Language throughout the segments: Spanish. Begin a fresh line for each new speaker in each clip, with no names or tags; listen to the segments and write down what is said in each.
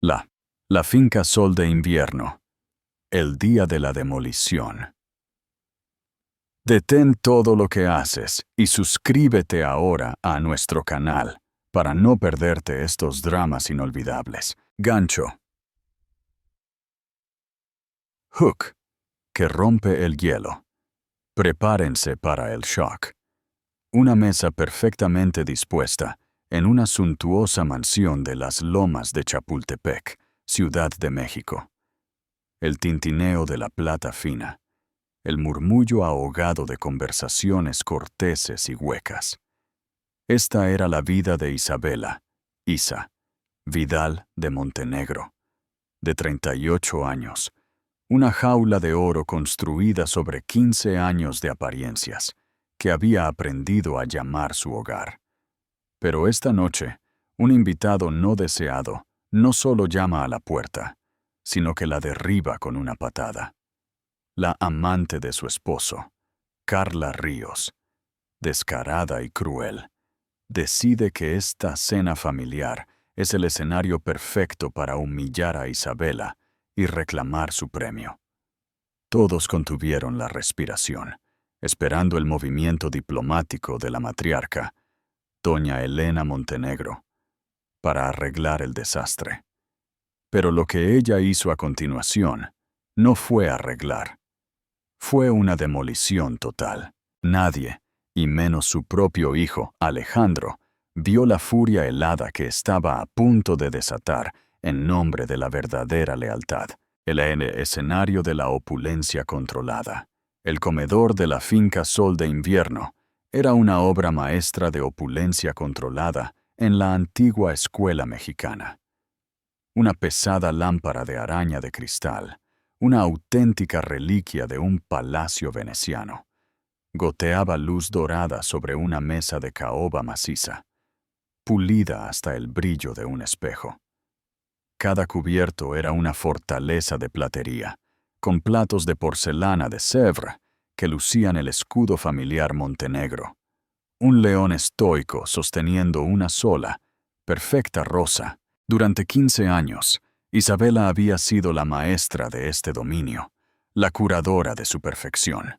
La finca Sol de Invierno. El día de la demolición. Detén todo lo que haces y suscríbete ahora a nuestro canal para no perderte estos dramas inolvidables. Gancho. Hook, que rompe el hielo. Prepárense para el shock. Una mesa perfectamente dispuesta en una suntuosa mansión de las Lomas de Chapultepec, Ciudad de México. El tintineo de la plata fina, el murmullo ahogado de conversaciones corteses y huecas. Esta era la vida de Isabela, Isa, Vidal de Montenegro, de 38 años, una jaula de oro construida sobre 15 años de apariencias, que había aprendido a llamar su hogar. Pero esta noche, un invitado no deseado no solo llama a la puerta, sino que la derriba con una patada. La amante de su esposo, Carla Ríos, descarada y cruel, decide que esta cena familiar es el escenario perfecto para humillar a Isabela y reclamar su premio. Todos contuvieron la respiración, esperando el movimiento diplomático de la matriarca, doña Elena Montenegro, para arreglar el desastre. Pero lo que ella hizo a continuación no fue arreglar. Fue una demolición total. Nadie, y menos su propio hijo, Alejandro, vio la furia helada que estaba a punto de desatar en nombre de la verdadera lealtad. El escenario de la opulencia controlada. El comedor de la finca Sol de Invierno era una obra maestra de opulencia controlada en la antigua escuela mexicana. Una pesada lámpara de araña de cristal, una auténtica reliquia de un palacio veneciano. Goteaba luz dorada sobre una mesa de caoba maciza, pulida hasta el brillo de un espejo. Cada cubierto era una fortaleza de platería, con platos de porcelana de Sèvres que lucían el escudo familiar montenegro. Un león estoico sosteniendo una sola, perfecta rosa. Durante 15 años, Isabela había sido la maestra de este dominio, la curadora de su perfección.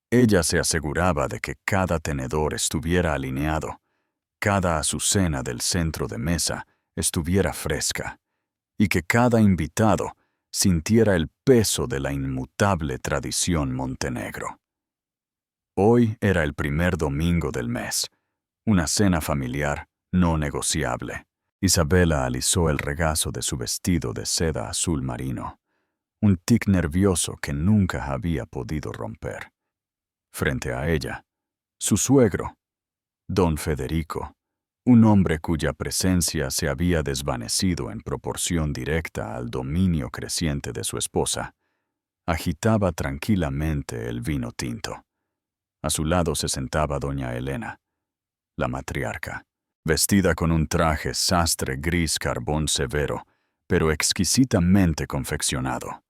Ella se aseguraba de que cada tenedor estuviera alineado, cada azucena del centro de mesa estuviera fresca, y que cada invitado sintiera el peso de la inmutable tradición montenegro. Hoy era el primer domingo del mes, una cena familiar no negociable. Isabela alisó el regazo de su vestido de seda azul marino, un tic nervioso que nunca había podido romper. Frente a ella, su suegro, don Federico, un hombre cuya presencia se había desvanecido en proporción directa al dominio creciente de su esposa, agitaba tranquilamente el vino tinto. A su lado se sentaba doña Elena, la matriarca, vestida con un traje sastre gris carbón severo, pero exquisitamente confeccionado.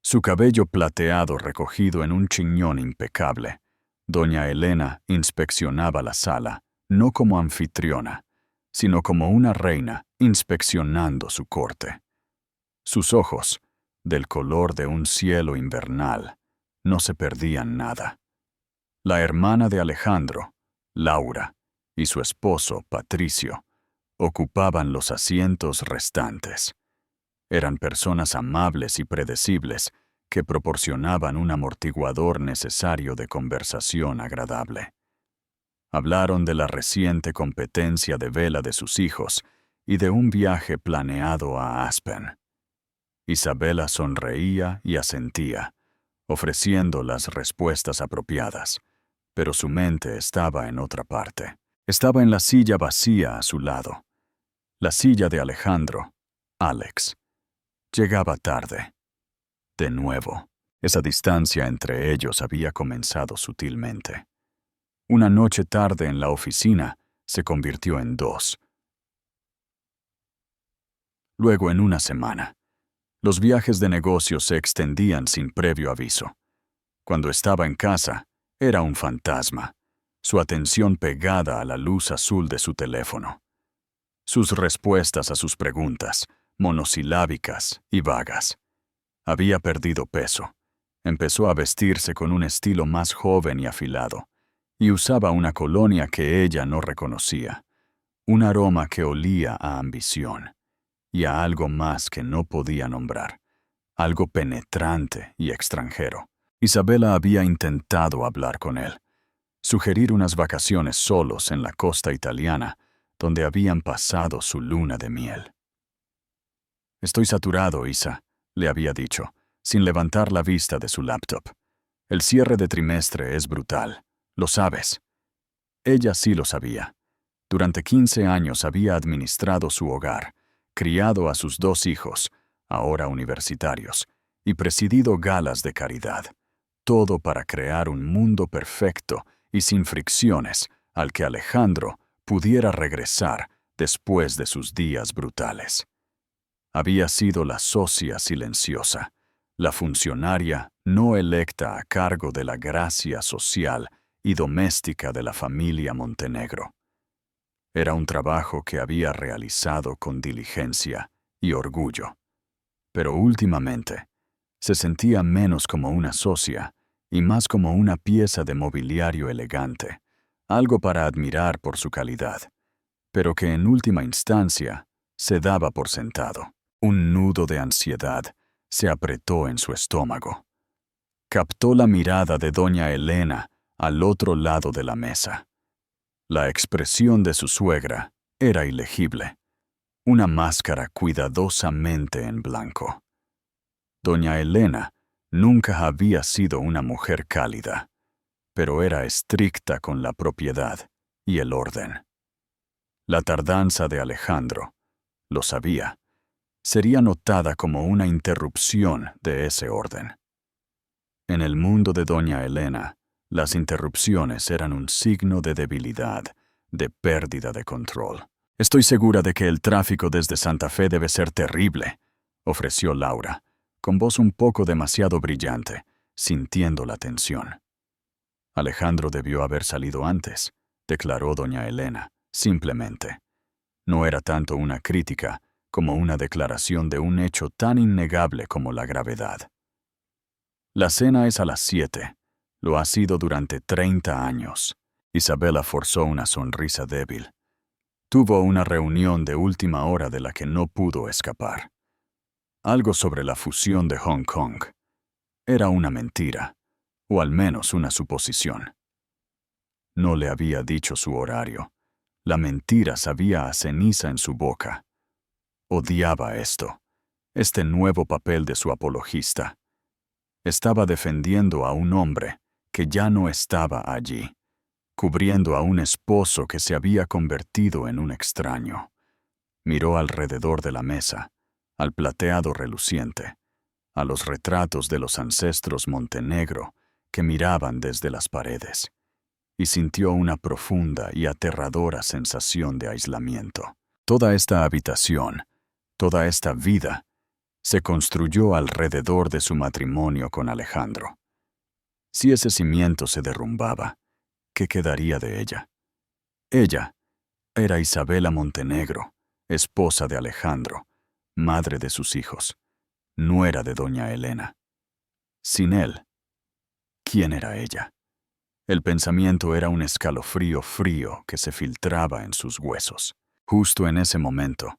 Su cabello plateado recogido en un chiñón impecable. Doña Elena inspeccionaba la sala, no como anfitriona, sino como una reina inspeccionando su corte. Sus ojos, del color de un cielo invernal, no se perdían nada. La hermana de Alejandro, Laura, y su esposo, Patricio, ocupaban los asientos restantes. Eran personas amables y predecibles que proporcionaban un amortiguador necesario de conversación agradable. Hablaron de la reciente competencia de vela de sus hijos y de un viaje planeado a Aspen. Isabela sonreía y asentía, ofreciendo las respuestas apropiadas, pero su mente estaba en otra parte. Estaba en la silla vacía a su lado. La silla de Alejandro, Alex. Llegaba tarde. De nuevo, esa distancia entre ellos había comenzado sutilmente. Una noche tarde en la oficina se convirtió en 2. Luego en una semana. Los viajes de negocios se extendían sin previo aviso. Cuando estaba en casa, era un fantasma, su atención pegada a la luz azul de su teléfono. Sus respuestas a sus preguntas, monosilábicas y vagas. Había perdido peso. Empezó a vestirse con un estilo más joven y afilado, y usaba una colonia que ella no reconocía, un aroma que olía a ambición, y a algo más que no podía nombrar, algo penetrante y extranjero. Isabela había intentado hablar con él, sugerir unas vacaciones solos en la costa italiana, donde habían pasado su luna de miel. «Estoy saturado, Isa», le había dicho, sin levantar la vista de su laptop. «El cierre de trimestre es brutal, lo sabes». Ella sí lo sabía. Durante 15 años había administrado su hogar, criado a sus 2 hijos, ahora universitarios, y presidido galas de caridad. Todo para crear un mundo perfecto y sin fricciones al que Alejandro pudiera regresar después de sus días brutales. Había sido la socia silenciosa, la funcionaria no electa a cargo de la gracia social y doméstica de la familia Montenegro. Era un trabajo que había realizado con diligencia y orgullo. Pero últimamente se sentía menos como una socia y más como una pieza de mobiliario elegante, algo para admirar por su calidad, pero que en última instancia se daba por sentado. Un nudo de ansiedad se apretó en su estómago. Captó la mirada de doña Elena al otro lado de la mesa. La expresión de su suegra era ilegible, una máscara cuidadosamente en blanco. Doña Elena nunca había sido una mujer cálida, pero era estricta con la propiedad y el orden. La tardanza de Alejandro, lo sabía, sería notada como una interrupción de ese orden. En el mundo de doña Elena, las interrupciones eran un signo de debilidad, de pérdida de control. «Estoy segura de que el tráfico desde Santa Fe debe ser terrible», ofreció Laura, con voz un poco demasiado brillante, sintiendo la tensión. «Alejandro debió haber salido antes», declaró doña Elena, simplemente. No era tanto una crítica como una declaración de un hecho tan innegable como la gravedad. «La cena es a las 7. Lo ha sido durante 30 años». Isabela forzó una sonrisa débil. Tuvo una reunión de última hora de la que no pudo escapar. Algo sobre la fusión de Hong Kong. Era una mentira, o al menos una suposición. No le había dicho su horario. La mentira sabía a ceniza en su boca. Odiaba esto, este nuevo papel de su apologista. Estaba defendiendo a un hombre que ya no estaba allí, cubriendo a un esposo que se había convertido en un extraño. Miró alrededor de la mesa, al plateado reluciente, a los retratos de los ancestros Montenegro que miraban desde las paredes, y sintió una profunda y aterradora sensación de aislamiento. Toda esta habitación, toda esta vida, se construyó alrededor de su matrimonio con Alejandro. Si ese cimiento se derrumbaba, ¿qué quedaría de ella? Ella era Isabela Montenegro, esposa de Alejandro, madre de sus hijos, nuera de doña Elena. Sin él, ¿quién era ella? El pensamiento era un escalofrío frío que se filtraba en sus huesos. Justo en ese momento,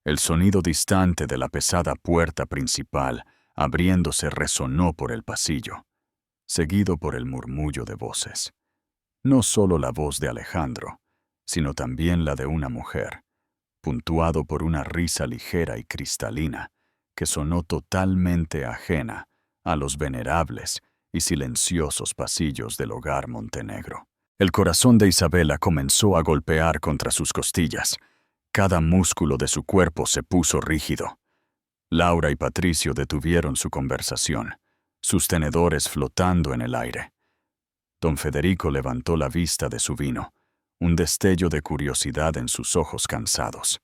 el sonido distante de la pesada puerta principal abriéndose resonó por el pasillo, seguido por el murmullo de voces. No solo la voz de Alejandro, sino también la de una mujer, puntuado por una risa ligera y cristalina que sonó totalmente ajena a los venerables y silenciosos pasillos del hogar Montenegro. El corazón de Isabela comenzó a golpear contra sus costillas. Cada músculo de su cuerpo se puso rígido. Laura y Patricio detuvieron su conversación, sus tenedores flotando en el aire. Don Federico levantó la vista de su vino, un destello de curiosidad en sus ojos cansados.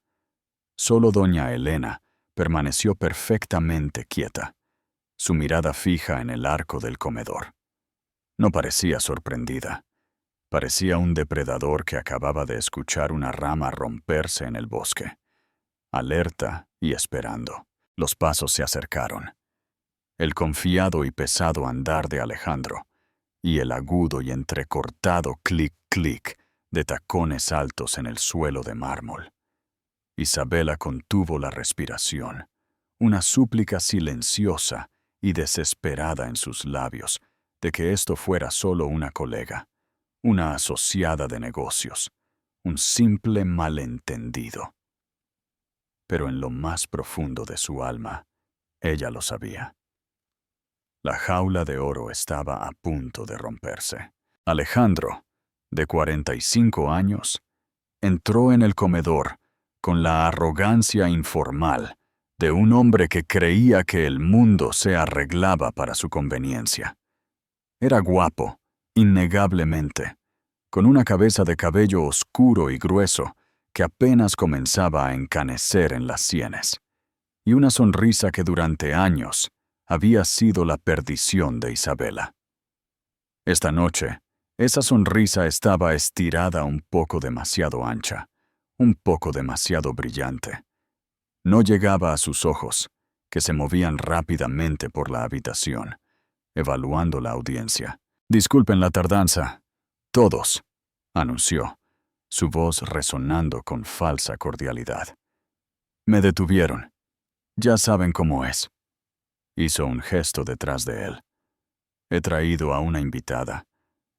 Solo doña Elena permaneció perfectamente quieta, su mirada fija en el arco del comedor. No parecía sorprendida. Parecía un depredador que acababa de escuchar una rama romperse en el bosque. alerta y esperando. Los pasos se acercaron. El confiado y pesado andar de Alejandro y el agudo y entrecortado clic-clic de tacones altos en el suelo de mármol. Isabela contuvo la respiración, una súplica silenciosa y desesperada en sus labios de que esto fuera solo una colega, una asociada de negocios, un simple malentendido. Pero en lo más profundo de su alma, ella lo sabía. La jaula de oro estaba a punto de romperse. Alejandro, de 45 años, entró en el comedor con la arrogancia informal de un hombre que creía que el mundo se arreglaba para su conveniencia. Era guapo, innegablemente, con una cabeza de cabello oscuro y grueso que apenas comenzaba a encanecer en las sienes, y una sonrisa que durante años había sido la perdición de Isabela. Esta noche, esa sonrisa estaba estirada un poco demasiado ancha, un poco demasiado brillante. No llegaba a sus ojos, que se movían rápidamente por la habitación, evaluando la audiencia. «Disculpen la tardanza. Todos», anunció, su voz resonando con falsa cordialidad. «Me detuvieron. Ya saben cómo es». Hizo un gesto detrás de él. «He traído a una invitada.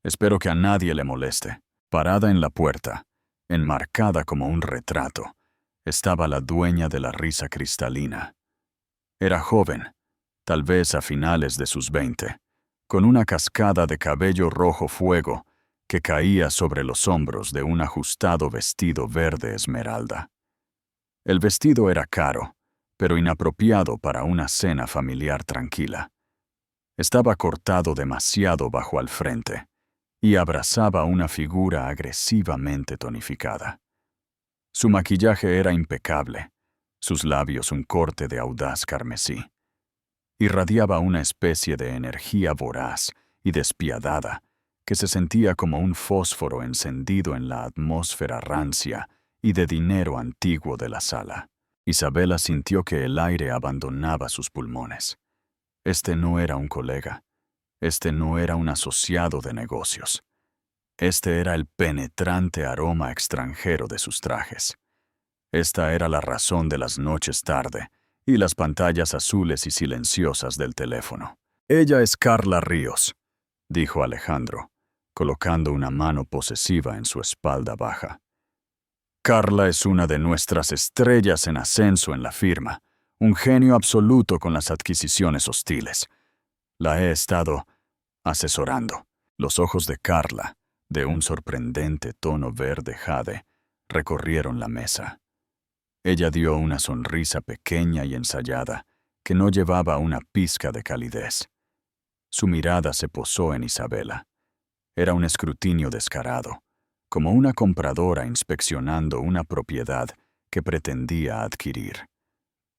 Espero que a nadie le moleste». Parada en la puerta, enmarcada como un retrato, estaba la dueña de la risa cristalina. Era joven, tal vez a finales de sus 20, con una cascada de cabello rojo fuego que caía sobre los hombros de un ajustado vestido verde esmeralda. El vestido era caro, pero inapropiado para una cena familiar tranquila. Estaba cortado demasiado bajo al frente y abrazaba una figura agresivamente tonificada. Su maquillaje era impecable, sus labios un corte de audaz carmesí. Irradiaba una especie de energía voraz y despiadada que se sentía como un fósforo encendido en la atmósfera rancia y de dinero antiguo de la sala. Isabela sintió que el aire abandonaba sus pulmones. Este no era un colega. Este no era un asociado de negocios. Este era el penetrante aroma extranjero de sus trajes. Esta era la razón de las noches tarde y las pantallas azules y silenciosas del teléfono. «Ella es Carla Ríos», dijo Alejandro, colocando una mano posesiva en su espalda baja. «Carla es una de nuestras estrellas en ascenso en la firma, un genio absoluto con las adquisiciones hostiles. La he estado asesorando». Los ojos de Carla, de un sorprendente tono verde jade, recorrieron la mesa. Ella dio una sonrisa pequeña y ensayada que no llevaba una pizca de calidez. Su mirada se posó en Isabela. Era un escrutinio descarado, como una compradora inspeccionando una propiedad que pretendía adquirir.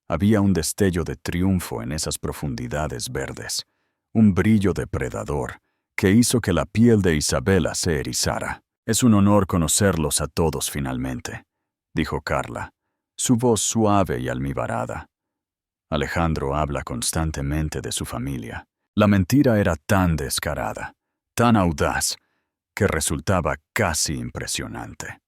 Había un destello de triunfo en esas profundidades verdes, un brillo depredador que hizo que la piel de Isabela se erizara. «Es un honor conocerlos a todos finalmente», dijo Carla, su voz suave y almibarada. «Alejandro habla constantemente de su familia. La mentira era tan descarada, tan audaz, que resultaba casi impresionante».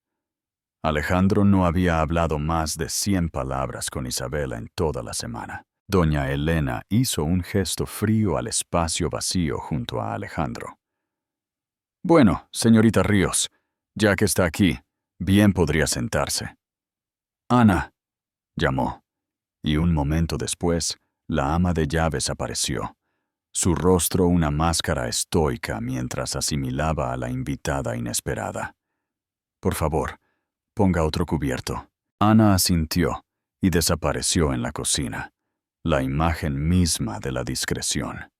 Alejandro no había hablado más de 100 palabras con Isabela en toda la semana. Doña Elena hizo un gesto frío al espacio vacío junto a Alejandro. «Bueno, señorita Ríos, ya que está aquí, bien podría sentarse». «Ana», llamó, y un momento después, la ama de llaves apareció, su rostro una máscara estoica mientras asimilaba a la invitada inesperada. «Por favor, ponga otro cubierto». Ana asintió y desapareció en la cocina, la imagen misma de la discreción.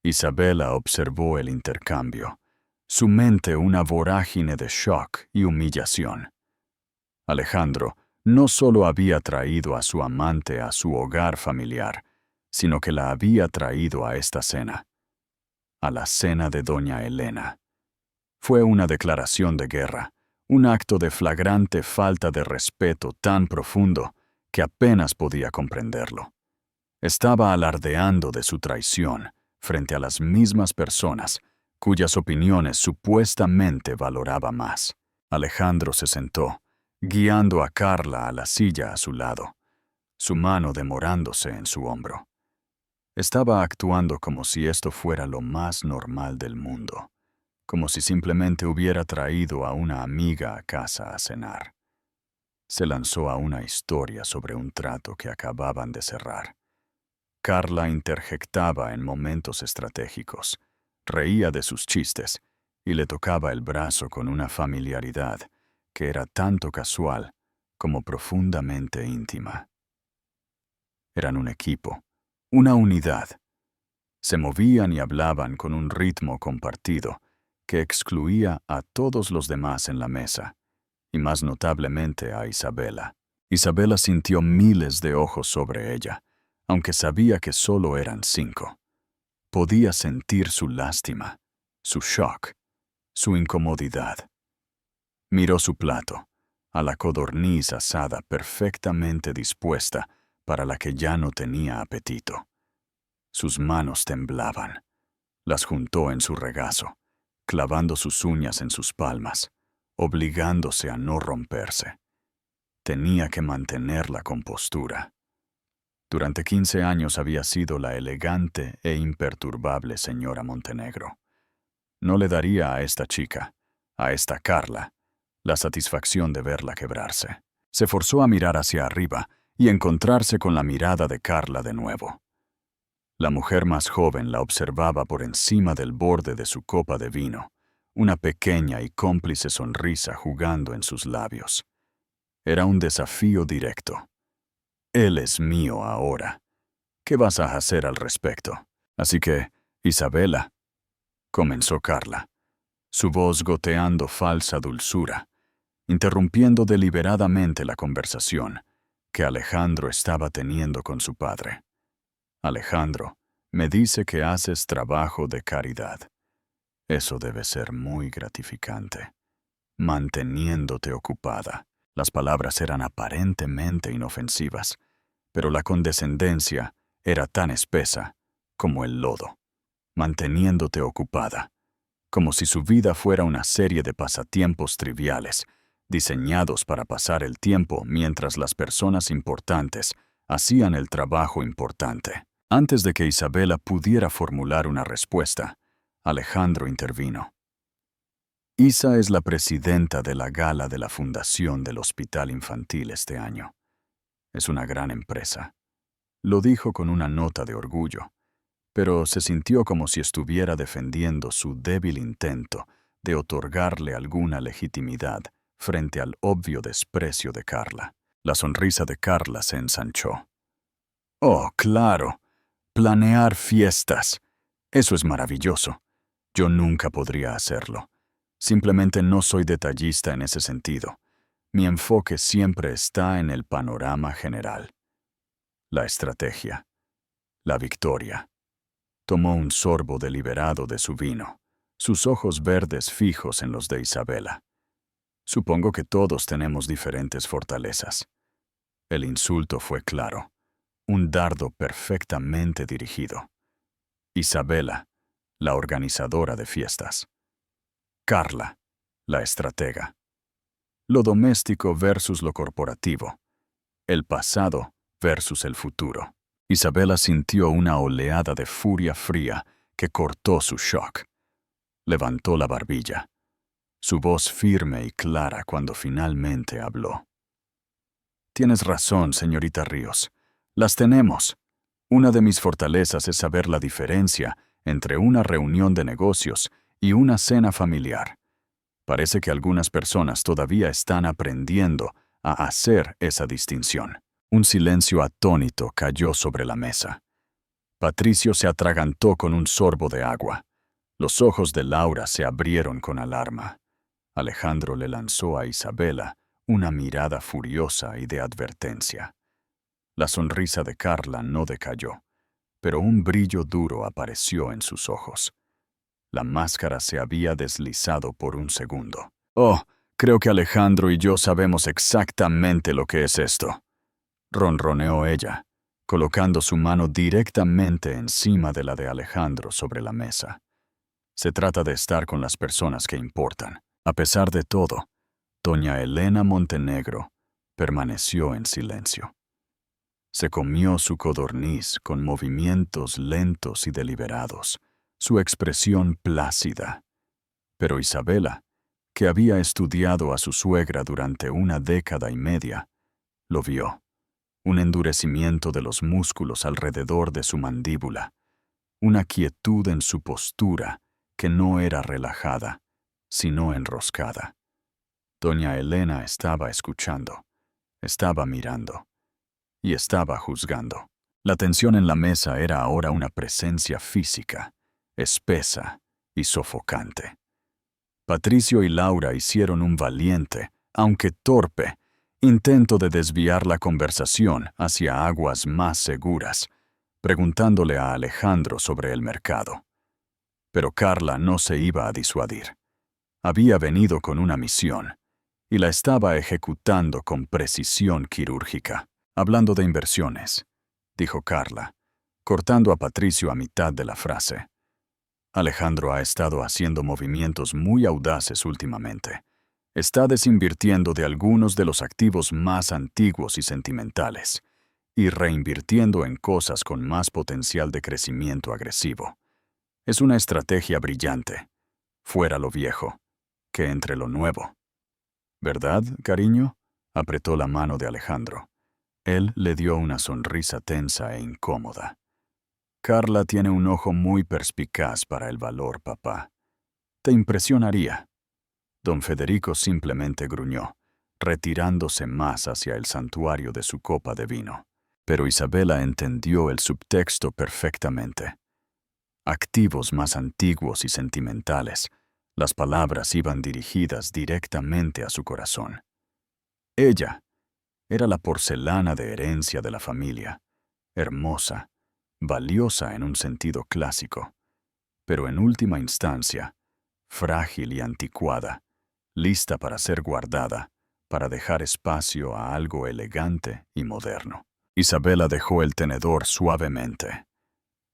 Isabela observó el intercambio, su mente una vorágine de shock y humillación. Alejandro no solo había traído a su amante a su hogar familiar, sino que la había traído a esta cena, a la cena de doña Elena. Fue una declaración de guerra, un acto de flagrante falta de respeto tan profundo que apenas podía comprenderlo. Estaba alardeando de su traición frente a las mismas personas cuyas opiniones supuestamente valoraba más. Alejandro se sentó, guiando a Carla a la silla a su lado, su mano demorándose en su hombro. Estaba actuando como si esto fuera lo más normal del mundo, como si simplemente hubiera traído a una amiga a casa a cenar. Se lanzó a una historia sobre un trato que acababan de cerrar. Carla interjectaba en momentos estratégicos, reía de sus chistes y le tocaba el brazo con una familiaridad que era tanto casual como profundamente íntima. Eran un equipo, una unidad. Se movían y hablaban con un ritmo compartido que excluía a todos los demás en la mesa, y más notablemente a Isabela. Isabela sintió miles de ojos sobre ella, aunque sabía que solo eran 5. Podía sentir su lástima, su shock, su incomodidad. Miró su plato, a la codorniz asada perfectamente dispuesta para la que ya no tenía apetito. Sus manos temblaban. Las juntó en su regazo, clavando sus uñas en sus palmas, obligándose a no romperse. Tenía que mantener la compostura. Durante 15 años había sido la elegante e imperturbable señora Montenegro. No le daría a esta chica, a esta Carla, la satisfacción de verla quebrarse. Se forzó a mirar hacia arriba y encontrarse con la mirada de Carla de nuevo. La mujer más joven la observaba por encima del borde de su copa de vino, una pequeña y cómplice sonrisa jugando en sus labios. Era un desafío directo. Él es mío ahora. ¿Qué vas a hacer al respecto? Así que, Isabela, comenzó Carla, su voz goteando falsa dulzura, interrumpiendo deliberadamente la conversación que Alejandro estaba teniendo con su padre. Alejandro, me dice que haces trabajo de caridad. Eso debe ser muy gratificante. Manteniéndote ocupada. Las palabras eran aparentemente inofensivas, pero la condescendencia era tan espesa como el lodo. Manteniéndote ocupada, como si su vida fuera una serie de pasatiempos triviales, diseñados para pasar el tiempo mientras las personas importantes hacían el trabajo importante. Antes de que Isabela pudiera formular una respuesta, Alejandro intervino. Isa es la presidenta de la gala de la fundación del Hospital Infantil este año. Es una gran empresa. Lo dijo con una nota de orgullo, pero se sintió como si estuviera defendiendo su débil intento de otorgarle alguna legitimidad frente al obvio desprecio de Carla. La sonrisa de Carla se ensanchó. Oh, claro. Planear fiestas. Eso es maravilloso. Yo nunca podría hacerlo. Simplemente no soy detallista en ese sentido. Mi enfoque siempre está en el panorama general. La estrategia. La victoria. Tomó un sorbo deliberado de su vino, sus ojos verdes fijos en los de Isabela. Supongo que todos tenemos diferentes fortalezas. El insulto fue claro. Un dardo perfectamente dirigido. Isabela, la organizadora de fiestas. Carla, la estratega. Lo doméstico versus lo corporativo. El pasado versus el futuro. Isabela sintió una oleada de furia fría que cortó su shock. Levantó la barbilla, su voz firme y clara cuando finalmente habló. Tienes razón, señorita Ríos. Las tenemos. Una de mis fortalezas es saber la diferencia entre una reunión de negocios y una cena familiar. Parece que algunas personas todavía están aprendiendo a hacer esa distinción. Un silencio atónito cayó sobre la mesa. Patricio se atragantó con un sorbo de agua. Los ojos de Laura se abrieron con alarma. Alejandro le lanzó a Isabela una mirada furiosa y de advertencia. La sonrisa de Carla no decayó, pero un brillo duro apareció en sus ojos. La máscara se había deslizado por un segundo. Oh, creo que Alejandro y yo sabemos exactamente lo que es esto. ronroneó ella, colocando su mano directamente encima de la de Alejandro sobre la mesa. Se trata de estar con las personas que importan. A pesar de todo, doña Elena Montenegro permaneció en silencio. Se comió su codorniz con movimientos lentos y deliberados, su expresión plácida. Pero Isabela, que había estudiado a su suegra durante 1 década y media, lo vio. Un endurecimiento de los músculos alrededor de su mandíbula, una quietud en su postura que no era relajada, sino enroscada. Doña Elena estaba escuchando, estaba mirando y estaba juzgando. La tensión en la mesa era ahora una presencia física, espesa y sofocante. Patricio y Laura hicieron un valiente, aunque torpe, intento de desviar la conversación hacia aguas más seguras, preguntándole a Alejandro sobre el mercado. Pero Carla no se iba a disuadir. Había venido con una misión, y la estaba ejecutando con precisión quirúrgica. Hablando de inversiones, dijo Carla, cortando a Patricio a mitad de la frase. Alejandro ha estado haciendo movimientos muy audaces últimamente. Está desinvirtiendo de algunos de los activos más antiguos y sentimentales, y reinvirtiendo en cosas con más potencial de crecimiento agresivo. Es una estrategia brillante. Fuera lo viejo, que entre lo nuevo. ¿Verdad, cariño? Apretó la mano de Alejandro. Él le dio una sonrisa tensa e incómoda. Carla tiene un ojo muy perspicaz para el valor, papá. Te impresionaría. Don Federico simplemente gruñó, retirándose más hacia el santuario de su copa de vino. Pero Isabela entendió el subtexto perfectamente. Activos más antiguos y sentimentales, las palabras iban dirigidas directamente a su corazón. Ella era la porcelana de herencia de la familia, hermosa, valiosa en un sentido clásico, pero en última instancia, frágil y anticuada, lista para ser guardada, para dejar espacio a algo elegante y moderno. Isabela dejó el tenedor suavemente.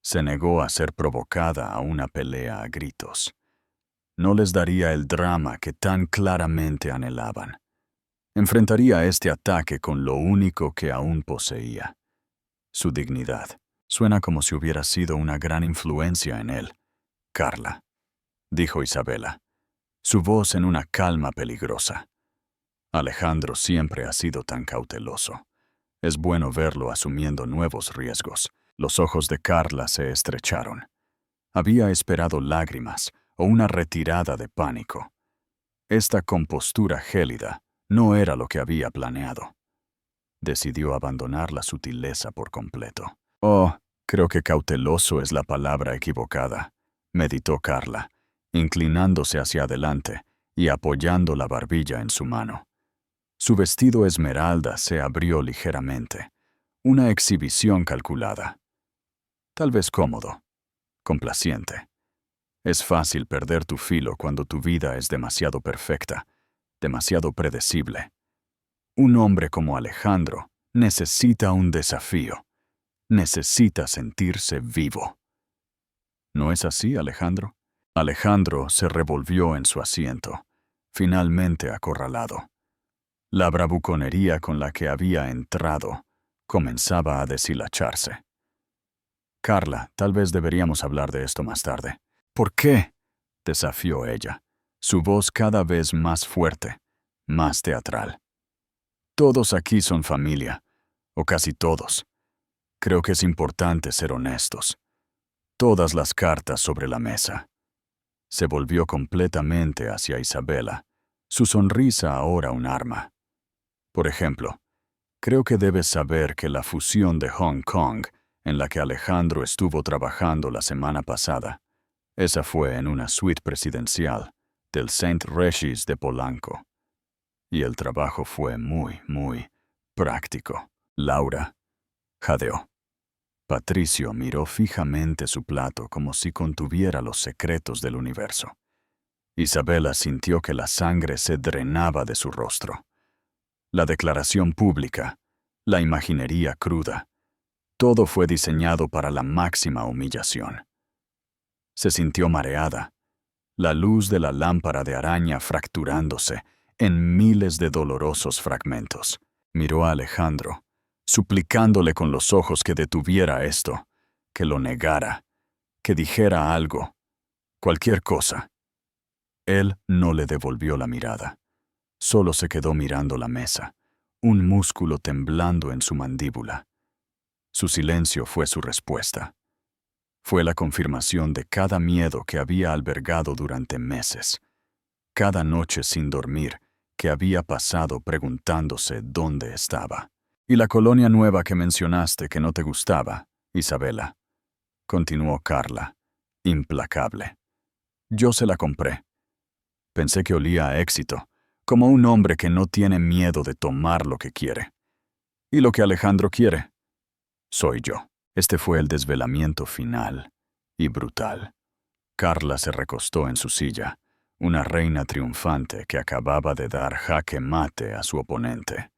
Se negó a ser provocada a una pelea a gritos. No les daría el drama que tan claramente anhelaban. Enfrentaría este ataque con lo único que aún poseía: su dignidad. Suena como si hubiera sido una gran influencia en él, Carla, dijo Isabela, su voz en una calma peligrosa. Alejandro siempre ha sido tan cauteloso. Es bueno verlo asumiendo nuevos riesgos. Los ojos de Carla se estrecharon. Había esperado lágrimas o una retirada de pánico. Esta compostura gélida no era lo que había planeado. Decidió abandonar la sutileza por completo. Oh, creo que cauteloso es la palabra equivocada, meditó Carla, inclinándose hacia adelante y apoyando la barbilla en su mano. Su vestido esmeralda se abrió ligeramente, una exhibición calculada. Tal vez cómodo, complaciente. Es fácil perder tu filo cuando tu vida es demasiado perfecta, demasiado predecible. Un hombre como Alejandro necesita un desafío. Necesita sentirse vivo. ¿No es así, Alejandro? Alejandro se revolvió en su asiento, finalmente acorralado. La bravuconería con la que había entrado comenzaba a deshilacharse. Carla, tal vez deberíamos hablar de esto más tarde. ¿Por qué?, desafió ella, su voz cada vez más fuerte, más teatral. Todos aquí son familia, o casi todos. Creo que es importante ser honestos. Todas las cartas sobre la mesa. Se volvió completamente hacia Isabela, su sonrisa ahora un arma. Por ejemplo, creo que debes saber que la fusión de Hong Kong, en la que Alejandro estuvo trabajando la semana pasada, esa fue en una suite presidencial del St. Regis de Polanco. Y el trabajo fue muy práctico. Laura jadeó. Patricio miró fijamente su plato como si contuviera los secretos del universo. Isabela sintió que la sangre se drenaba de su rostro. La declaración pública, la imaginería cruda. Todo fue diseñado para la máxima humillación. Se sintió mareada, la luz de la lámpara de araña fracturándose en miles de dolorosos fragmentos. Miró a Alejandro, suplicándole con los ojos que detuviera esto, que lo negara, que dijera algo, cualquier cosa. Él no le devolvió la mirada. Solo se quedó mirando la mesa, un músculo temblando en su mandíbula. Su silencio fue su respuesta. Fue la confirmación de cada miedo que había albergado durante meses, cada noche sin dormir que había pasado preguntándose dónde estaba. «¿Y la colonia nueva que mencionaste que no te gustaba, Isabela?», continuó Carla, implacable. «Yo se la compré. Pensé que olía a éxito, como un hombre que no tiene miedo de tomar lo que quiere. ¿Y lo que Alejandro quiere? Soy yo». Este fue el desvelamiento final y brutal. Carla se recostó en su silla, una reina triunfante que acababa de dar jaque mate a su oponente.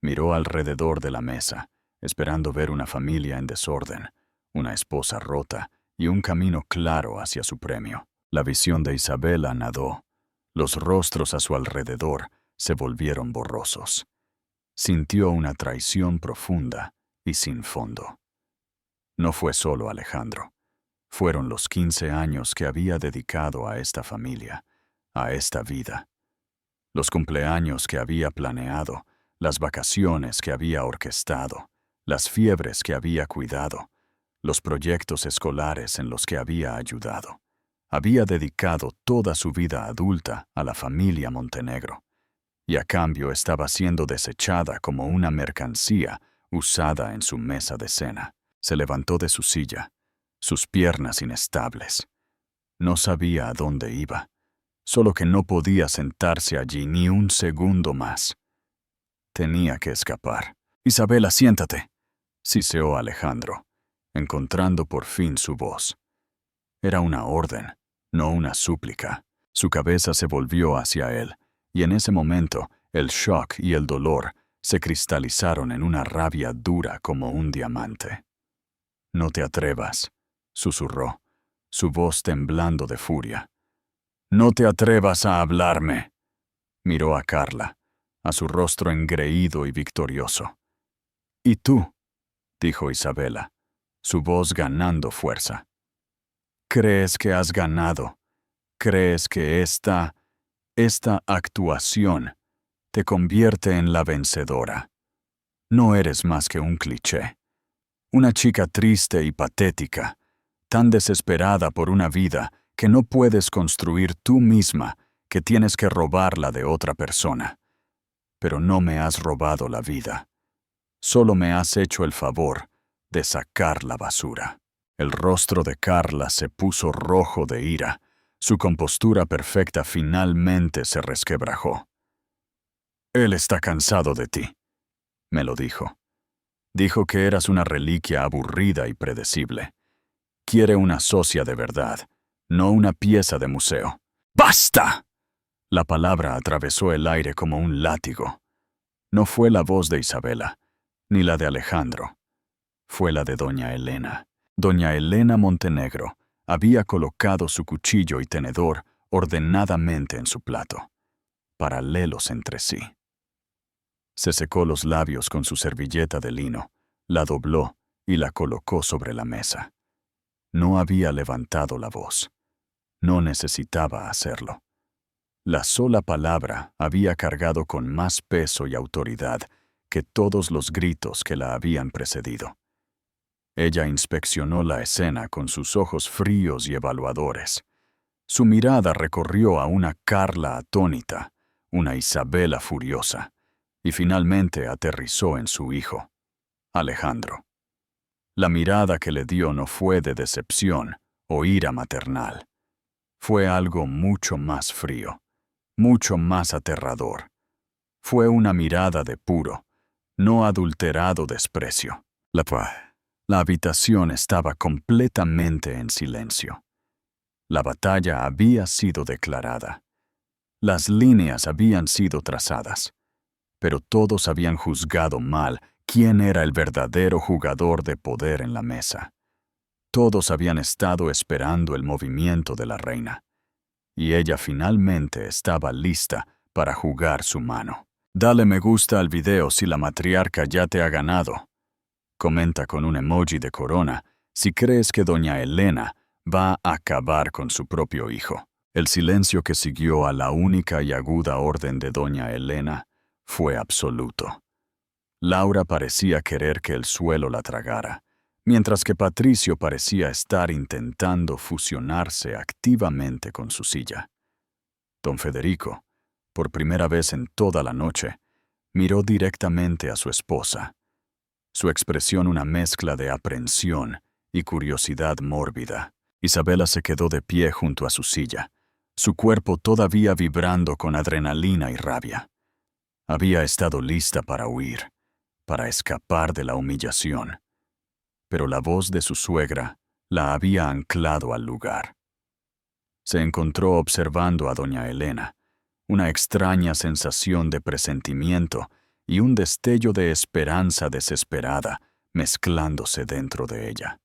Miró alrededor de la mesa, esperando ver una familia en desorden, una esposa rota y un camino claro hacia su premio. La visión de Isabela nadó. Los rostros a su alrededor se volvieron borrosos. Sintió una traición profunda y sin fondo. No fue solo Alejandro. Fueron los 15 años que había dedicado a esta familia, a esta vida. Los cumpleaños que había planeado, las vacaciones que había orquestado, las fiebres que había cuidado, los proyectos escolares en los que había ayudado. Había dedicado toda su vida adulta a la familia Montenegro, y a cambio estaba siendo desechada como una mercancía usada en su mesa de cena. Se levantó de su silla, sus piernas inestables. No sabía a dónde iba, solo que no podía sentarse allí ni un segundo más. Tenía que escapar. «Isabela, siéntate», siseó Alejandro, encontrando por fin su voz. Era una orden, no una súplica. Su cabeza se volvió hacia él, y en ese momento el shock y el dolor se cristalizaron en una rabia dura como un diamante. «No te atrevas», susurró, su voz temblando de furia. «No te atrevas a hablarme». Miró a Carla, a su rostro engreído y victorioso. «¿Y tú?», dijo Isabela, su voz ganando fuerza. «¿Crees que has ganado? ¿Crees que esta actuación te convierte en la vencedora? No eres más que un cliché. Una chica triste y patética, tan desesperada por una vida que no puedes construir tú misma, que tienes que robarla de otra persona. Pero no me has robado la vida. Solo me has hecho el favor de sacar la basura». El rostro de Carla se puso rojo de ira. Su compostura perfecta finalmente se resquebrajó. «Él está cansado de ti», me lo dijo. «Dijo que eras una reliquia aburrida y predecible. Quiere una socia de verdad, no una pieza de museo». «¡Basta!». La palabra atravesó el aire como un látigo. No fue la voz de Isabela, ni la de Alejandro. Fue la de doña Elena. Doña Elena Montenegro había colocado su cuchillo y tenedor ordenadamente en su plato, paralelos entre sí. Se secó los labios con su servilleta de lino, la dobló y la colocó sobre la mesa. No había levantado la voz. No necesitaba hacerlo. La sola palabra había cargado con más peso y autoridad que todos los gritos que la habían precedido. Ella inspeccionó la escena con sus ojos fríos y evaluadores. Su mirada recorrió a una Carla atónita, una Isabela furiosa, y finalmente aterrizó en su hijo, Alejandro. La mirada que le dio no fue de decepción o ira maternal. Fue algo mucho más frío, mucho más aterrador. Fue una mirada de puro, no adulterado desprecio. La habitación estaba completamente en silencio. La batalla había sido declarada. Las líneas habían sido trazadas. Pero todos habían juzgado mal ¿Quién era el verdadero jugador de poder en la mesa? Todos habían estado esperando el movimiento de la reina, y ella finalmente estaba lista para jugar su mano. Dale me gusta al video si la matriarca ya te ha ganado. Comenta con un emoji de corona si crees que doña Elena va a acabar con su propio hijo. El silencio que siguió a la única y aguda orden de doña Elena fue absoluto. Laura parecía querer que el suelo la tragara, mientras que Patricio parecía estar intentando fusionarse activamente con su silla. Don Federico, por primera vez en toda la noche, miró directamente a su esposa. Su expresión una mezcla de aprensión y curiosidad mórbida. Isabela se quedó de pie junto a su silla, su cuerpo todavía vibrando con adrenalina y rabia. Había estado lista para huir, para escapar de la humillación, pero la voz de su suegra la había anclado al lugar. Se encontró observando a doña Elena, una extraña sensación de presentimiento y un destello de esperanza desesperada mezclándose dentro de ella.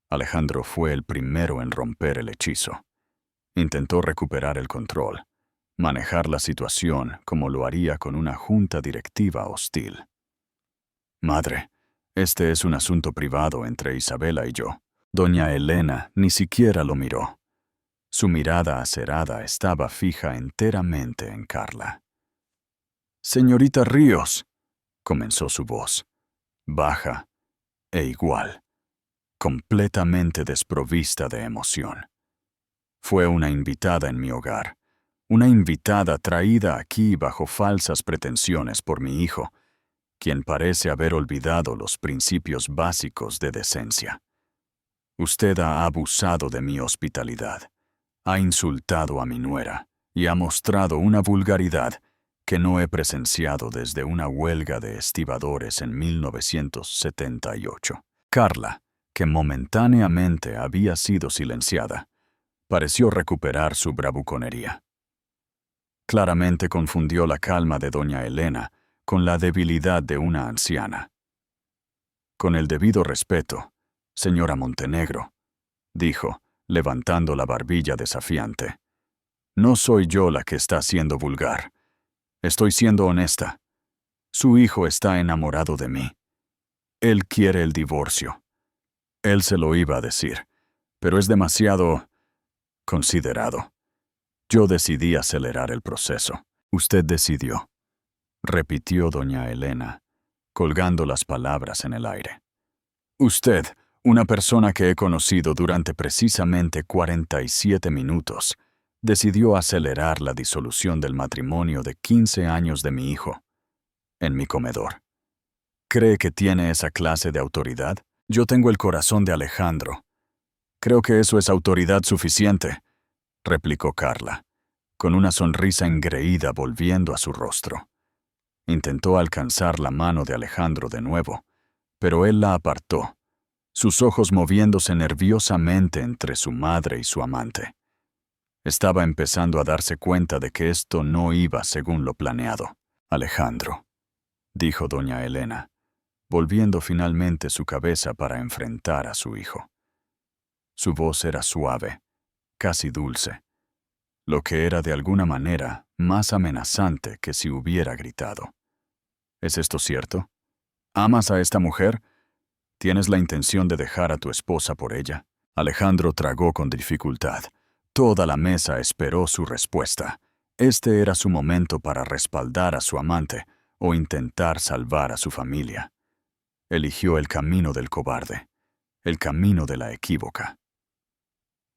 Alejandro fue el primero en romper el hechizo. Intentó recuperar el control, manejar la situación como lo haría con una junta directiva hostil. Madre, este es un asunto privado entre Isabela y yo. Doña Elena ni siquiera lo miró. Su mirada acerada estaba fija enteramente en Carla. Señorita Ríos, comenzó su voz, baja e igual, completamente desprovista de emoción. Fue una invitada en mi hogar, una invitada traída aquí bajo falsas pretensiones por mi hijo, quien parece haber olvidado los principios básicos de decencia. Usted ha abusado de mi hospitalidad, ha insultado a mi nuera y ha mostrado una vulgaridad que no he presenciado desde una huelga de estibadores en 1978. Carla, que momentáneamente había sido silenciada, pareció recuperar su bravuconería. Claramente confundió la calma de doña Elena con la debilidad de una anciana. Con el debido respeto, señora Montenegro, dijo, levantando la barbilla desafiante. No soy yo la que está siendo vulgar. Estoy siendo honesta. Su hijo está enamorado de mí. Él quiere el divorcio. Él se lo iba a decir, pero es demasiado considerado. Yo decidí acelerar el proceso. Usted decidió, repitió doña Elena, colgando las palabras en el aire. Usted, una persona que he conocido durante precisamente 47 minutos, decidió acelerar la disolución del matrimonio de 15 años de mi hijo, en mi comedor. ¿Cree que tiene esa clase de autoridad? Yo tengo el corazón de Alejandro. Creo que eso es autoridad suficiente, replicó Carla, con una sonrisa engreída volviendo a su rostro. Intentó alcanzar la mano de Alejandro de nuevo, pero él la apartó, sus ojos moviéndose nerviosamente entre su madre y su amante. Estaba empezando a darse cuenta de que esto no iba según lo planeado. Alejandro, dijo doña Elena, volviendo finalmente su cabeza para enfrentar a su hijo. Su voz era suave, casi dulce, lo que era de alguna manera más amenazante que si hubiera gritado. ¿Es esto cierto? ¿Amas a esta mujer? ¿Tienes la intención de dejar a tu esposa por ella? Alejandro tragó con dificultad. Toda la mesa esperó su respuesta. Este era su momento para respaldar a su amante o intentar salvar a su familia. Eligió el camino del cobarde, el camino de la equívoca.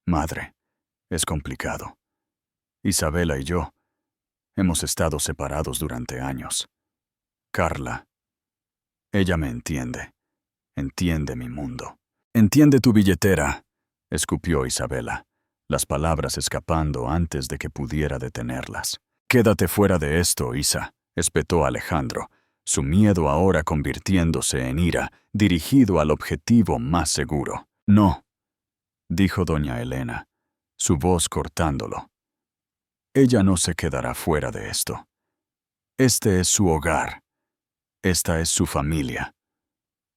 Madre, es complicado. Isabela y yo hemos estado separados durante años. Carla, ella me entiende. Entiende mi mundo. Entiende tu billetera, escupió Isabela, las palabras escapando antes de que pudiera detenerlas. Quédate fuera de esto, Isa, espetó Alejandro, su miedo ahora convirtiéndose en ira, dirigido al objetivo más seguro. No, dijo doña Elena, su voz cortándolo. Ella no se quedará fuera de esto. Este es su hogar. Esta es su familia.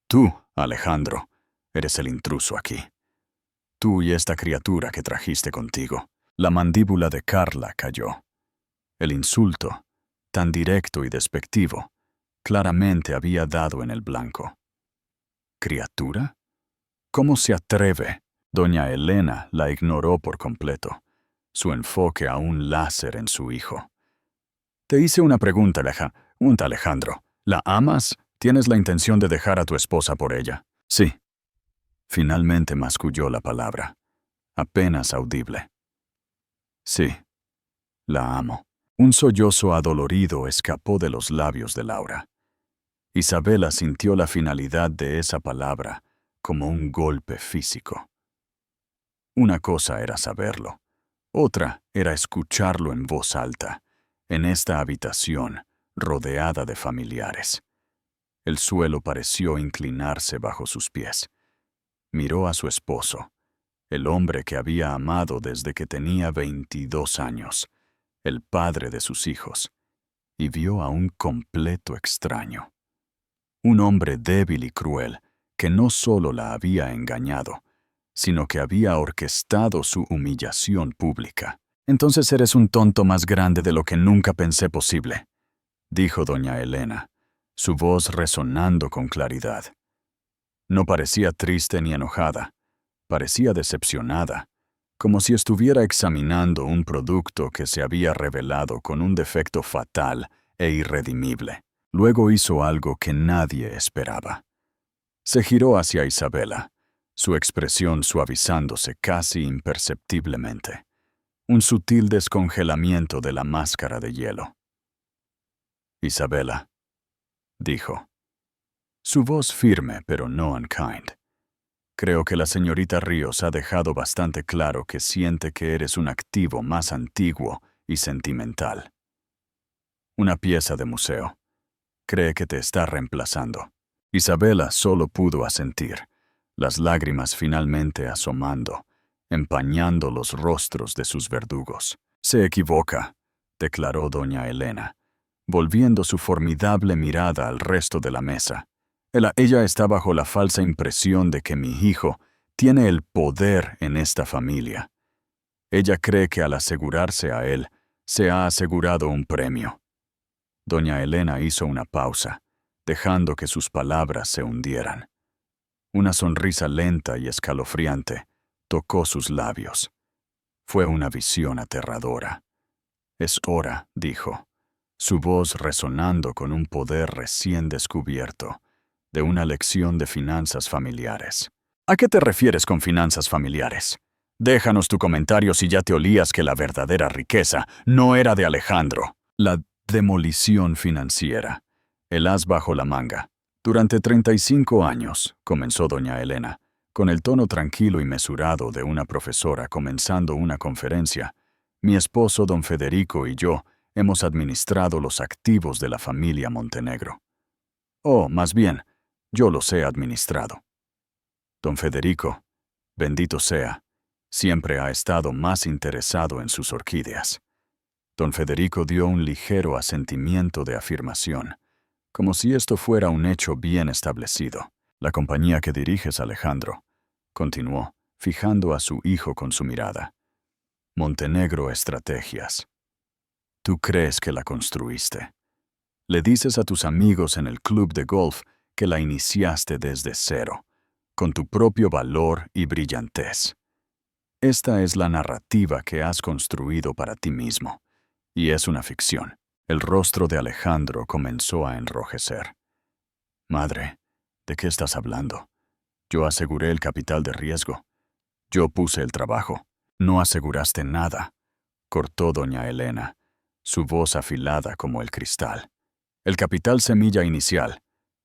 Tú, Alejandro, eres el intruso aquí. Tú y esta criatura que trajiste contigo. La mandíbula de Carla cayó. El insulto, tan directo y despectivo, claramente había dado en el blanco. ¿Criatura? ¿Cómo se atreve? Doña Elena la ignoró por completo, su enfoque a un láser en su hijo. Te hice una pregunta, Alejandro. ¿La amas? ¿Tienes la intención de dejar a tu esposa por ella? Sí. Finalmente masculló la palabra, apenas audible. Sí, la amo. Un sollozo adolorido escapó de los labios de Laura. Isabela sintió la finalidad de esa palabra como un golpe físico. Una cosa era saberlo, otra era escucharlo en voz alta, en esta habitación rodeada de familiares. El suelo pareció inclinarse bajo sus pies. Miró a su esposo, el hombre que había amado desde que tenía 22 años, el padre de sus hijos, y vio a un completo extraño. Un hombre débil y cruel que no solo la había engañado, sino que había orquestado su humillación pública. Entonces eres un tonto más grande de lo que nunca pensé posible, dijo doña Elena, su voz resonando con claridad. No parecía triste ni enojada, parecía decepcionada, como si estuviera examinando un producto que se había revelado con un defecto fatal e irredimible. Luego hizo algo que nadie esperaba. Se giró hacia Isabela, su expresión suavizándose casi imperceptiblemente. Un sutil descongelamiento de la máscara de hielo. Isabela, dijo. Su voz firme, pero no unkind. Creo que la señorita Ríos ha dejado bastante claro que siente que eres un activo más antiguo y sentimental. Una pieza de museo. Cree que te está reemplazando. Isabela solo pudo asentir, las lágrimas finalmente asomando, empañando los rostros de sus verdugos. Se equivoca, declaró doña Elena, volviendo su formidable mirada al resto de la mesa. Ella está bajo la falsa impresión de que mi hijo tiene el poder en esta familia. Ella cree que al asegurarse a él, se ha asegurado un premio. Doña Elena hizo una pausa, dejando que sus palabras se hundieran. Una sonrisa lenta y escalofriante tocó sus labios. Fue una visión aterradora. Es hora, dijo, su voz resonando con un poder recién descubierto, de una lección de finanzas familiares. ¿A qué te refieres con finanzas familiares? Déjanos tu comentario si ya te olías que la verdadera riqueza no era de Alejandro. La demolición financiera. El as bajo la manga. Durante 35 años, comenzó doña Elena, con el tono tranquilo y mesurado de una profesora comenzando una conferencia, mi esposo don Federico y yo hemos administrado los activos de la familia Montenegro. O, más bien, yo los he administrado. Don Federico, bendito sea, siempre ha estado más interesado en sus orquídeas. Don Federico dio un ligero asentimiento de afirmación, como si esto fuera un hecho bien establecido. La compañía que diriges, Alejandro, continuó, fijando a su hijo con su mirada. Montenegro Estrategias. Tú crees que la construiste. Le dices a tus amigos en el club de golf que la iniciaste desde cero, con tu propio valor y brillantez. Esta es la narrativa que has construido para ti mismo, y es una ficción. El rostro de Alejandro comenzó a enrojecer. Madre, ¿de qué estás hablando? Yo aseguré el capital de riesgo. Yo puse el trabajo. No aseguraste nada, cortó doña Elena, su voz afilada como el cristal. El capital semilla inicial,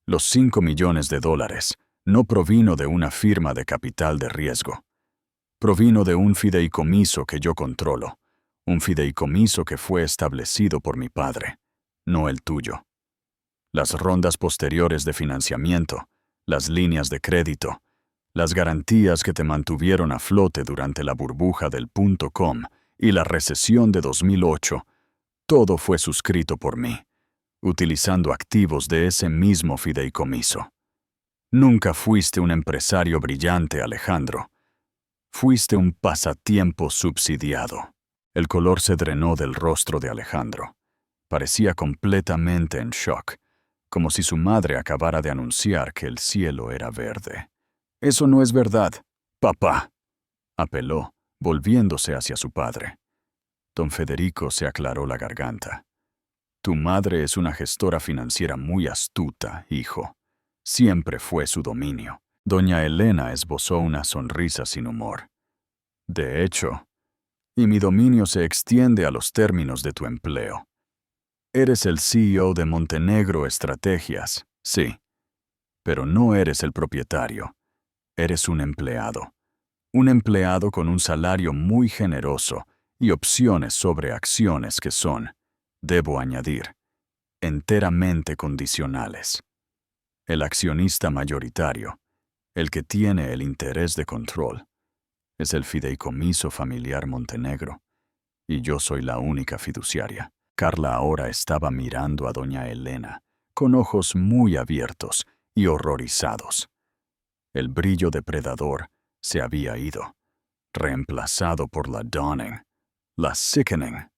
los 5 millones de dólares, no provino de una firma de capital de riesgo. Provino de un fideicomiso que yo controlo, un fideicomiso que fue establecido por mi padre, no el tuyo. Las rondas posteriores de financiamiento, las líneas de crédito, las garantías que te mantuvieron a flote durante la burbuja del .com y la recesión de 2008, todo fue suscrito por mí, utilizando activos de ese mismo fideicomiso. Nunca fuiste un empresario brillante, Alejandro. Fuiste un pasatiempo subsidiado. El color se drenó del rostro de Alejandro. Parecía completamente en shock, como si su madre acabara de anunciar que el cielo era verde. «Eso no es verdad, papá», apeló, volviéndose hacia su padre. Don Federico se aclaró la garganta. «Tu madre es una gestora financiera muy astuta, hijo. Siempre fue su dominio». Doña Elena esbozó una sonrisa sin humor. «De hecho, y mi dominio se extiende a los términos de tu empleo. Eres el CEO de Montenegro Estrategias, sí, pero no eres el propietario. Eres un empleado. Un empleado con un salario muy generoso y opciones sobre acciones que son, debo añadir, enteramente condicionales. El accionista mayoritario, el que tiene el interés de control, es el Fideicomiso Familiar Montenegro, y yo soy la única fiduciaria». Carla ahora estaba mirando a doña Elena, con ojos muy abiertos y horrorizados. El brillo depredador se había ido, reemplazado por la dawning, la sickening,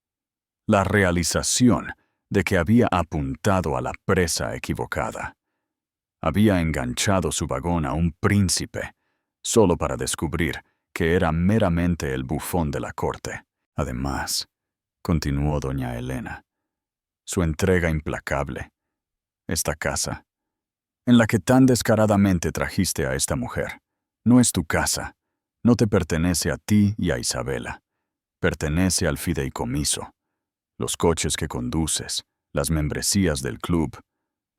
la realización de que había apuntado a la presa equivocada. Había enganchado su vagón a un príncipe, solo para descubrir que era meramente el bufón de la corte. Además, continuó doña Elena, su entrega implacable, esta casa, en la que tan descaradamente trajiste a esta mujer, no es tu casa, no te pertenece a ti y a Isabela, pertenece al fideicomiso. Los coches que conduces, las membresías del club,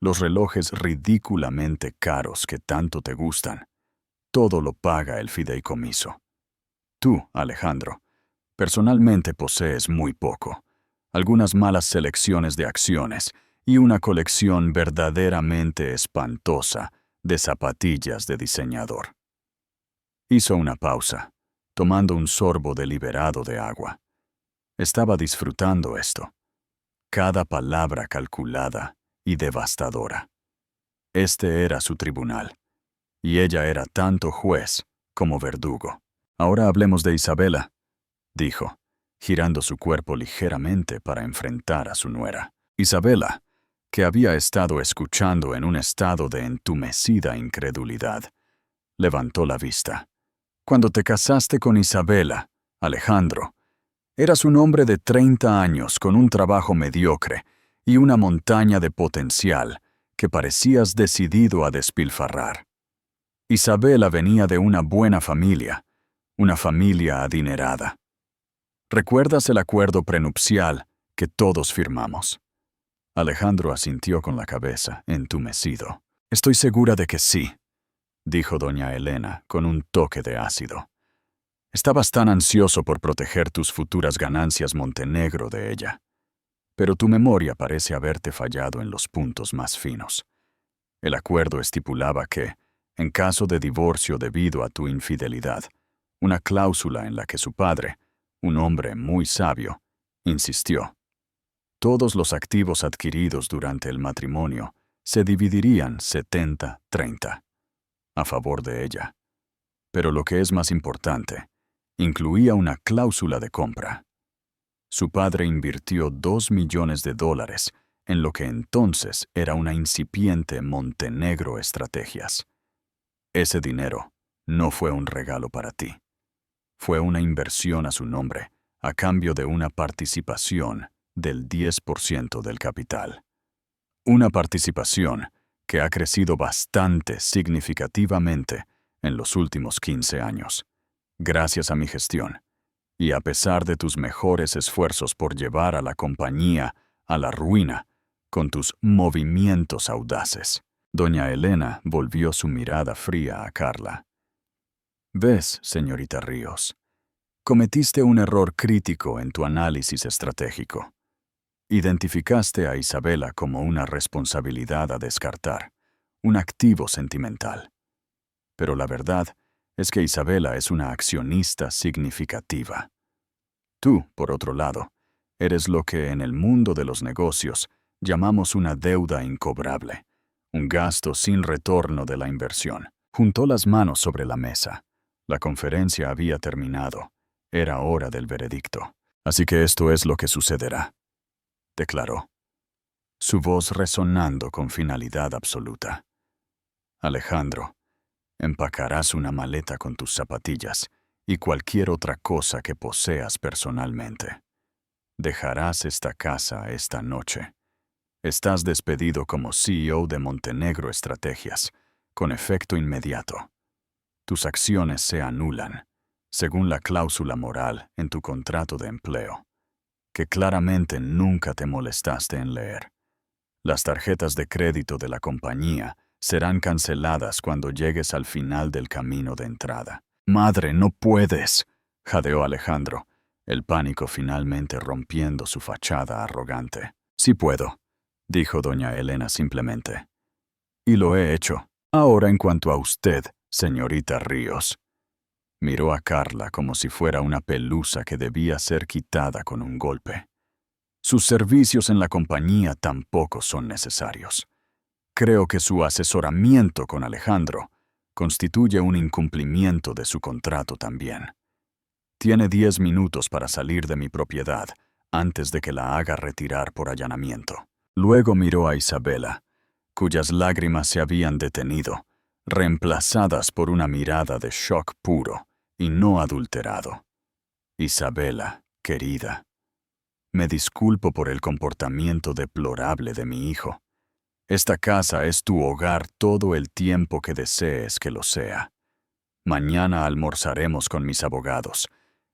los relojes ridículamente caros que tanto te gustan, todo lo paga el fideicomiso. Tú, Alejandro, personalmente posees muy poco, algunas malas selecciones de acciones y una colección verdaderamente espantosa de zapatillas de diseñador. Hizo una pausa, tomando un sorbo deliberado de agua. Estaba disfrutando esto. Cada palabra calculada y devastadora. Este era su tribunal, y ella era tanto juez como verdugo. «Ahora hablemos de Isabela», dijo, girando su cuerpo ligeramente para enfrentar a su nuera. Isabela, que había estado escuchando en un estado de entumecida incredulidad, levantó la vista. «Cuando te casaste con Isabela, Alejandro, eras un hombre de 30 años con un trabajo mediocre y una montaña de potencial que parecías decidido a despilfarrar. Isabela venía de una buena familia, una familia adinerada. ¿Recuerdas el acuerdo prenupcial que todos firmamos?» Alejandro asintió con la cabeza, entumecido. «Estoy segura de que sí», dijo doña Elena con un toque de ácido. «Estabas tan ansioso por proteger tus futuras ganancias Montenegro de ella. Pero tu memoria parece haberte fallado en los puntos más finos. El acuerdo estipulaba que, en caso de divorcio debido a tu infidelidad, una cláusula en la que su padre, un hombre muy sabio, insistió. Todos los activos adquiridos durante el matrimonio se dividirían 70-30, a favor de ella. Pero lo que es más importante, incluía una cláusula de compra. Su padre invirtió $2 millones en lo que entonces era una incipiente Montenegro Estrategias. Ese dinero no fue un regalo para ti. Fue una inversión a su nombre, a cambio de una participación del 10% del capital. Una participación que ha crecido bastante significativamente en los últimos 15 años, gracias a mi gestión, y a pesar de tus mejores esfuerzos por llevar a la compañía a la ruina con tus movimientos audaces. Doña Elena volvió su mirada fría a Carla. «¿Ves, señorita Ríos? Cometiste un error crítico en tu análisis estratégico. Identificaste a Isabela como una responsabilidad a descartar, un activo sentimental. Pero la verdad es que Isabela es una accionista significativa. Tú, por otro lado, eres lo que en el mundo de los negocios llamamos una deuda incobrable, un gasto sin retorno de la inversión. Juntó las manos sobre la mesa. La conferencia había terminado. Era hora del veredicto. Así que esto es lo que sucederá, declaró, su voz resonando con finalidad absoluta. Alejandro, empacarás una maleta con tus zapatillas y cualquier otra cosa que poseas personalmente. Dejarás esta casa esta noche. Estás despedido como CEO de Montenegro Estrategias, con efecto inmediato. Tus acciones se anulan, según la cláusula moral en tu contrato de empleo, que claramente nunca te molestaste en leer. Las tarjetas de crédito de la compañía serán canceladas cuando llegues al final del camino de entrada. «Madre, no puedes», jadeó Alejandro, el pánico finalmente rompiendo su fachada arrogante. «Sí puedo», dijo doña Elena simplemente. «Y lo he hecho. Ahora en cuanto a usted, señorita Ríos». Miró a Carla como si fuera una pelusa que debía ser quitada con un golpe. «Sus servicios en la compañía tampoco son necesarios. Creo que su asesoramiento con Alejandro constituye un incumplimiento de su contrato también. Tiene 10 minutos para salir de mi propiedad antes de que la haga retirar por allanamiento». Luego miró a Isabela, cuyas lágrimas se habían detenido, reemplazadas por una mirada de shock puro y no adulterado. «Isabela, querida, me disculpo por el comportamiento deplorable de mi hijo. Esta casa es tu hogar todo el tiempo que desees que lo sea. Mañana almorzaremos con mis abogados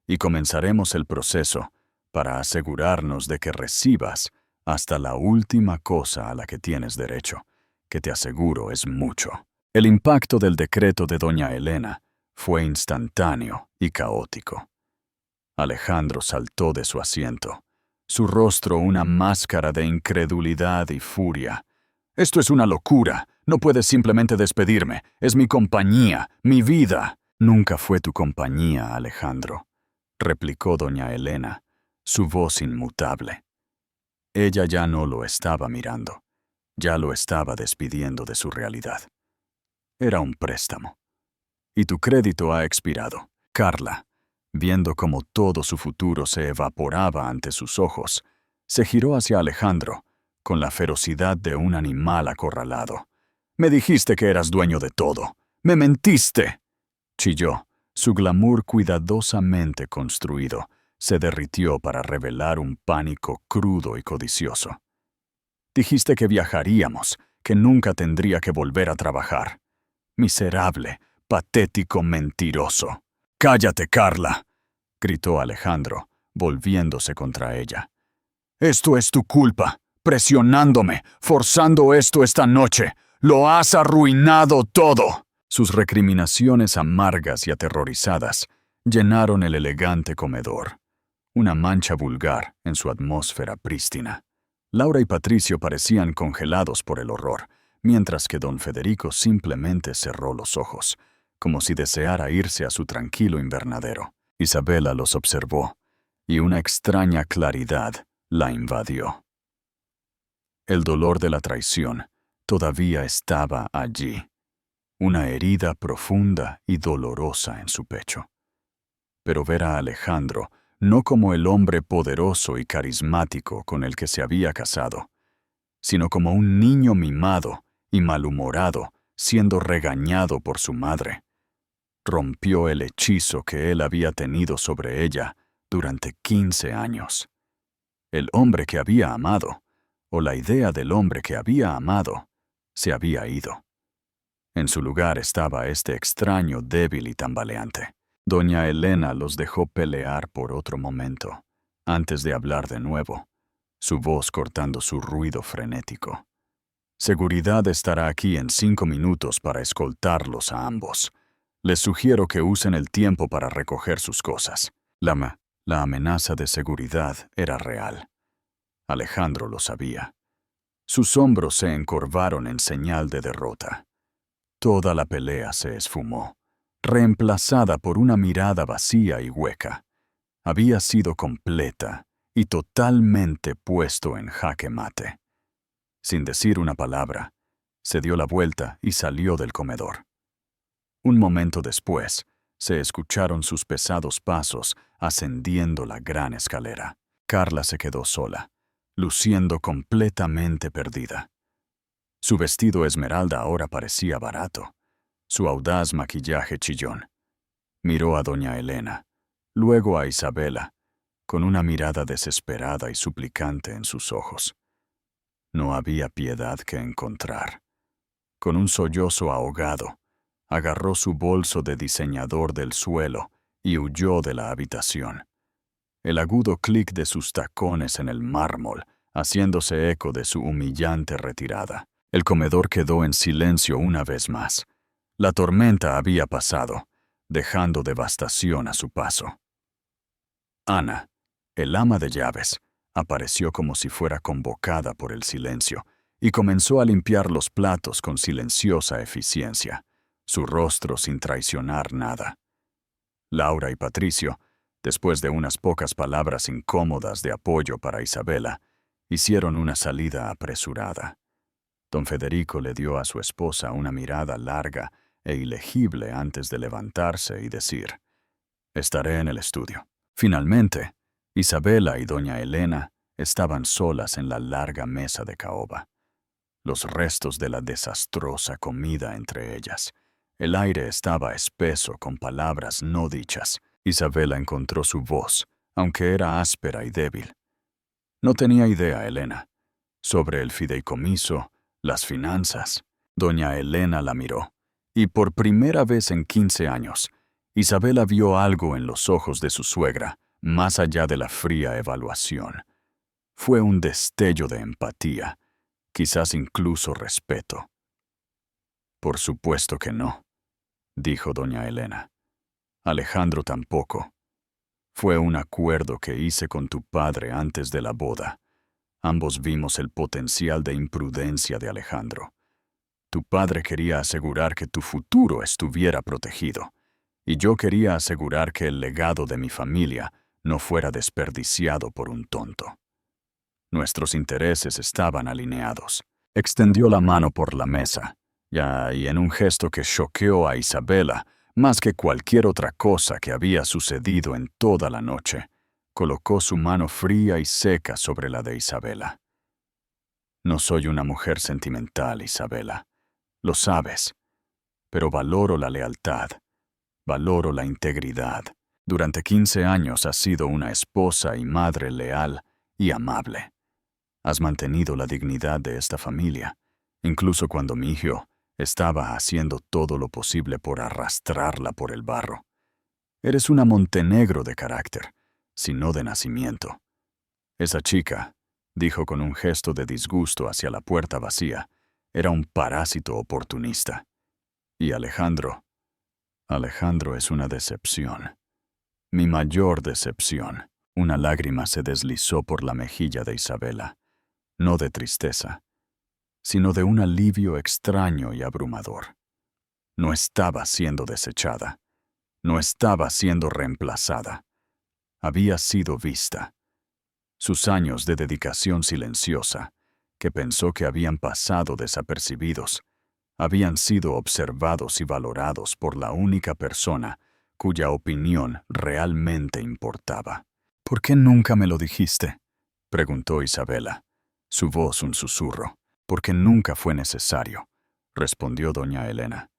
y comenzaremos el proceso para asegurarnos de que recibas hasta la última cosa a la que tienes derecho, que te aseguro es mucho». El impacto del decreto de doña Elena fue instantáneo y caótico. Alejandro saltó de su asiento, su rostro una máscara de incredulidad y furia. «Esto es una locura. No puedes simplemente despedirme. Es mi compañía, mi vida». «Nunca fue tu compañía, Alejandro», replicó doña Elena, su voz inmutable. Ella ya no lo estaba mirando, ya lo estaba despidiendo de su realidad. Era un préstamo. Y tu crédito ha expirado. Carla, viendo cómo todo su futuro se evaporaba ante sus ojos, se giró hacia Alejandro, con la ferocidad de un animal acorralado. «Me dijiste que eras dueño de todo. ¡Me mentiste!», chilló. Su glamour cuidadosamente construido se derritió para revelar un pánico crudo y codicioso. «Dijiste que viajaríamos, que nunca tendría que volver a trabajar. Miserable, patético mentiroso». «Cállate, Carla», gritó Alejandro, volviéndose contra ella. «Esto es tu culpa, presionándome, forzando esto esta noche. Lo has arruinado todo». Sus recriminaciones amargas y aterrorizadas llenaron el elegante comedor, una mancha vulgar en su atmósfera prístina. Laura y Patricio parecían congelados por el horror, mientras que don Federico simplemente cerró los ojos, como si deseara irse a su tranquilo invernadero. Isabela los observó, y una extraña claridad la invadió. El dolor de la traición todavía estaba allí, una herida profunda y dolorosa en su pecho. Pero ver a Alejandro no como el hombre poderoso y carismático con el que se había casado, sino como un niño mimado y malhumorado siendo regañado por su madre, rompió el hechizo que él había tenido sobre ella durante 15 años. El hombre que había amado, o la idea del hombre que había amado, se había ido. En su lugar estaba este extraño débil y tambaleante. Doña Elena los dejó pelear por otro momento, antes de hablar de nuevo, su voz cortando su ruido frenético. «Seguridad estará aquí en 5 minutos para escoltarlos a ambos. Les sugiero que usen el tiempo para recoger sus cosas». La amenaza de seguridad era real. Alejandro lo sabía. Sus hombros se encorvaron en señal de derrota. Toda la pelea se esfumó, reemplazada por una mirada vacía y hueca. Había sido completa y totalmente puesto en jaque mate. Sin decir una palabra, se dio la vuelta y salió del comedor. Un momento después, se escucharon sus pesados pasos ascendiendo la gran escalera. Carla se quedó sola, luciendo completamente perdida. Su vestido esmeralda ahora parecía barato, su audaz maquillaje chillón. Miró a doña Elena, luego a Isabela, con una mirada desesperada y suplicante en sus ojos. No había piedad que encontrar. Con un sollozo ahogado, agarró su bolso de diseñador del suelo y huyó de la habitación. El agudo clic de sus tacones en el mármol, haciéndose eco de su humillante retirada. El comedor quedó en silencio una vez más. La tormenta había pasado, dejando devastación a su paso. Ana, el ama de llaves, apareció como si fuera convocada por el silencio y comenzó a limpiar los platos con silenciosa eficiencia, su rostro sin traicionar nada. Laura y Patricio, después de unas pocas palabras incómodas de apoyo para Isabela, hicieron una salida apresurada. Don Federico le dio a su esposa una mirada larga e ilegible antes de levantarse y decir: «Estaré en el estudio». Finalmente, Isabela y doña Elena estaban solas en la larga mesa de caoba. Los restos de la desastrosa comida entre ellas. El aire estaba espeso con palabras no dichas. Isabela encontró su voz, aunque era áspera y débil. «No tenía idea, Elena. Sobre el fideicomiso, las finanzas». Doña Elena la miró, y por primera vez en 15 años, Isabela vio algo en los ojos de su suegra, más allá de la fría evaluación. Fue un destello de empatía, quizás incluso respeto. «Por supuesto que no», dijo doña Elena. «Alejandro tampoco. Fue un acuerdo que hice con tu padre antes de la boda. Ambos vimos el potencial de imprudencia de Alejandro. Tu padre quería asegurar que tu futuro estuviera protegido, y yo quería asegurar que el legado de mi familia no fuera desperdiciado por un tonto. Nuestros intereses estaban alineados». Extendió la mano por la mesa, y en un gesto que choqueó a Isabela más que cualquier otra cosa que había sucedido en toda la noche, colocó su mano fría y seca sobre la de Isabela. «No soy una mujer sentimental, Isabela. Lo sabes. Pero valoro la lealtad. Valoro la integridad. Durante 15 años has sido una esposa y madre leal y amable. Has mantenido la dignidad de esta familia, incluso cuando mi hijo estaba haciendo todo lo posible por arrastrarla por el barro. Eres una Montenegro de carácter, si no de nacimiento». Esa chica, dijo con un gesto de disgusto hacia la puerta vacía, era un parásito oportunista. Y Alejandro es una decepción. Mi mayor decepción. Una lágrima se deslizó por la mejilla de Isabela, no de tristeza, sino de un alivio extraño y abrumador. No estaba siendo desechada. No estaba siendo reemplazada. Había sido vista. Sus años de dedicación silenciosa, que pensó que habían pasado desapercibidos, habían sido observados y valorados por la única persona cuya opinión realmente importaba. «¿Por qué nunca me lo dijiste?», preguntó Isabela, su voz un susurro. «Porque nunca fue necesario», respondió doña Elena.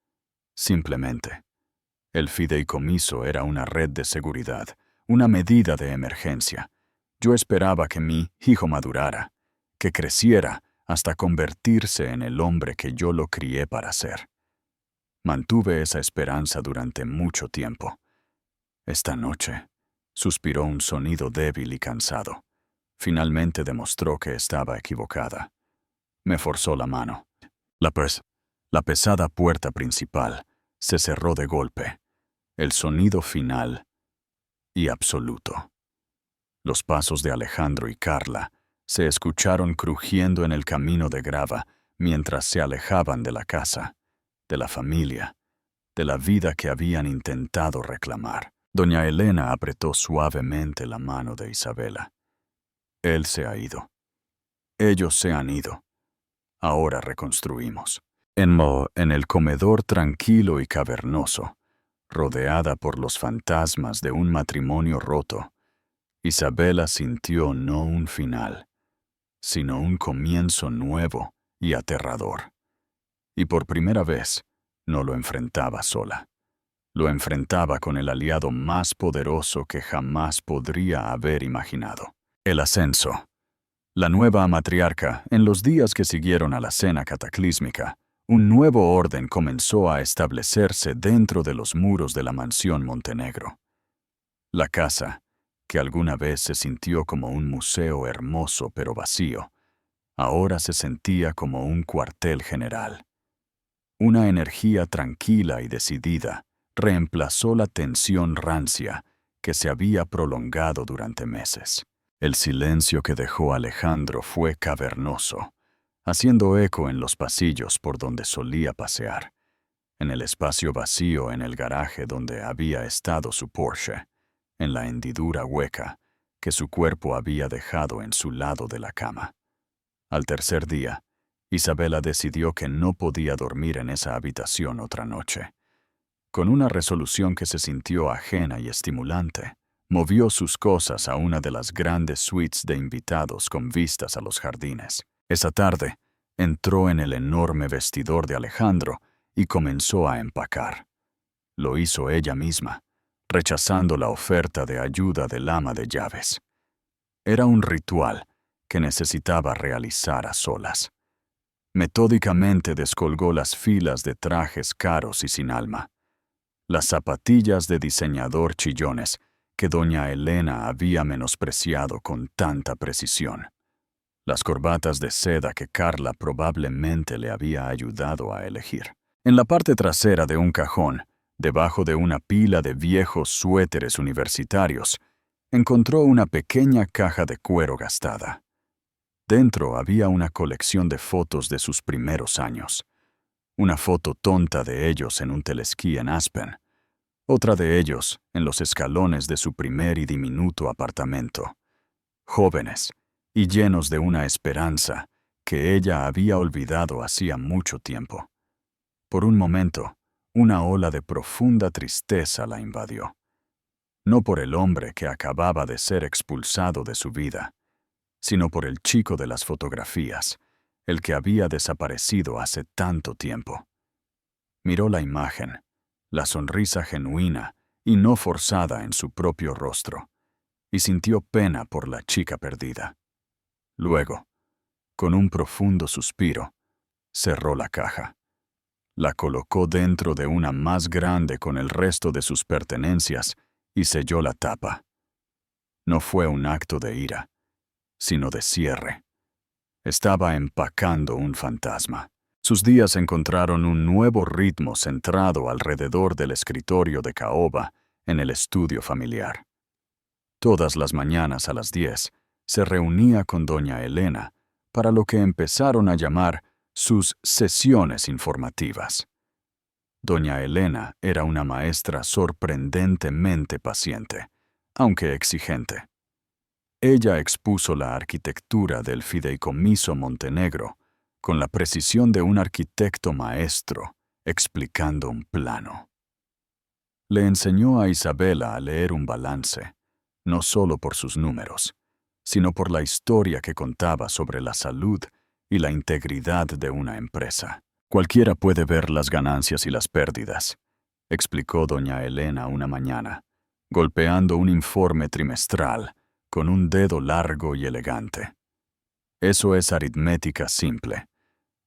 «Simplemente. El fideicomiso era una red de seguridad, una medida de emergencia. Yo esperaba que mi hijo madurara, que creciera hasta convertirse en el hombre que yo lo crié para ser. Mantuve esa esperanza durante mucho tiempo. Esta noche», suspiró un sonido débil y cansado. Finalmente demostró que estaba equivocada. Me forzó la mano. La pesada puerta principal se cerró de golpe. El sonido final y absoluto. Los pasos de Alejandro y Carla se escucharon crujiendo en el camino de grava mientras se alejaban de la casa, de la familia, de la vida que habían intentado reclamar. Doña Elena apretó suavemente la mano de Isabela. «Él se ha ido. Ellos se han ido. Ahora reconstruimos. En el comedor tranquilo y cavernoso, rodeada por los fantasmas de un matrimonio roto, Isabela sintió no un final, sino un comienzo nuevo y aterrador. Y por primera vez, no lo enfrentaba sola. Lo enfrentaba con el aliado más poderoso que jamás podría haber imaginado. El ascenso. La nueva matriarca, en los días que siguieron a la cena cataclísmica, un nuevo orden comenzó a establecerse dentro de los muros de la mansión Montenegro. La casa, que alguna vez se sintió como un museo hermoso pero vacío, ahora se sentía como un cuartel general. Una energía tranquila y decidida reemplazó la tensión rancia que se había prolongado durante meses. El silencio que dejó Alejandro fue cavernoso, haciendo eco en los pasillos por donde solía pasear, en el espacio vacío en el garaje donde había estado su Porsche, en la hendidura hueca que su cuerpo había dejado en su lado de la cama. Al tercer día, Isabela decidió que no podía dormir en esa habitación otra noche. Con una resolución que se sintió ajena y estimulante, movió sus cosas a una de las grandes suites de invitados con vistas a los jardines. Esa tarde, entró en el enorme vestidor de Alejandro y comenzó a empacar. Lo hizo ella misma, rechazando la oferta de ayuda del ama de llaves. Era un ritual que necesitaba realizar a solas. Metódicamente descolgó las filas de trajes caros y sin alma, las zapatillas de diseñador chillones que doña Elena había menospreciado con tanta precisión, las corbatas de seda que Carla probablemente le había ayudado a elegir. En la parte trasera de un cajón, debajo de una pila de viejos suéteres universitarios, encontró una pequeña caja de cuero gastada. Dentro había una colección de fotos de sus primeros años. Una foto tonta de ellos en un telesquí en Aspen. Otra de ellos en los escalones de su primer y diminuto apartamento. Jóvenes y llenos de una esperanza que ella había olvidado hacía mucho tiempo. Por un momento, una ola de profunda tristeza la invadió. No por el hombre que acababa de ser expulsado de su vida, sino por el chico de las fotografías, el que había desaparecido hace tanto tiempo. Miró la imagen, la sonrisa genuina y no forzada en su propio rostro, y sintió pena por la chica perdida. Luego, con un profundo suspiro, cerró la caja. La colocó dentro de una más grande con el resto de sus pertenencias y selló la tapa. No fue un acto de ira, sino de cierre. Estaba empacando un fantasma. Sus días encontraron un nuevo ritmo centrado alrededor del escritorio de caoba en el estudio familiar. Todas las mañanas a las 10 se reunía con doña Elena para lo que empezaron a llamar sus sesiones informativas. Doña Elena era una maestra sorprendentemente paciente, aunque exigente. Ella expuso la arquitectura del fideicomiso Montenegro con la precisión de un arquitecto maestro explicando un plano. Le enseñó a Isabela a leer un balance, no solo por sus números, sino por la historia que contaba sobre la salud y la integridad de una empresa. Cualquiera puede ver las ganancias y las pérdidas, explicó doña Elena una mañana, golpeando un informe trimestral con un dedo largo y elegante. Eso es aritmética simple.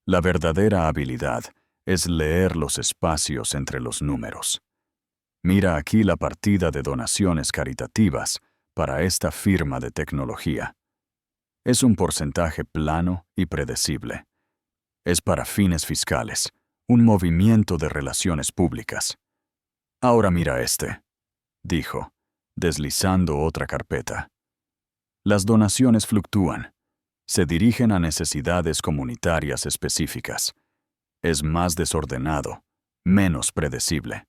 La verdadera habilidad es leer los espacios entre los números. Mira aquí la partida de donaciones caritativas para esta firma de tecnología. Es un porcentaje plano y predecible. Es para fines fiscales, un movimiento de relaciones públicas. Ahora mira este, dijo, deslizando otra carpeta. Las donaciones fluctúan. Se dirigen a necesidades comunitarias específicas. Es más desordenado, menos predecible.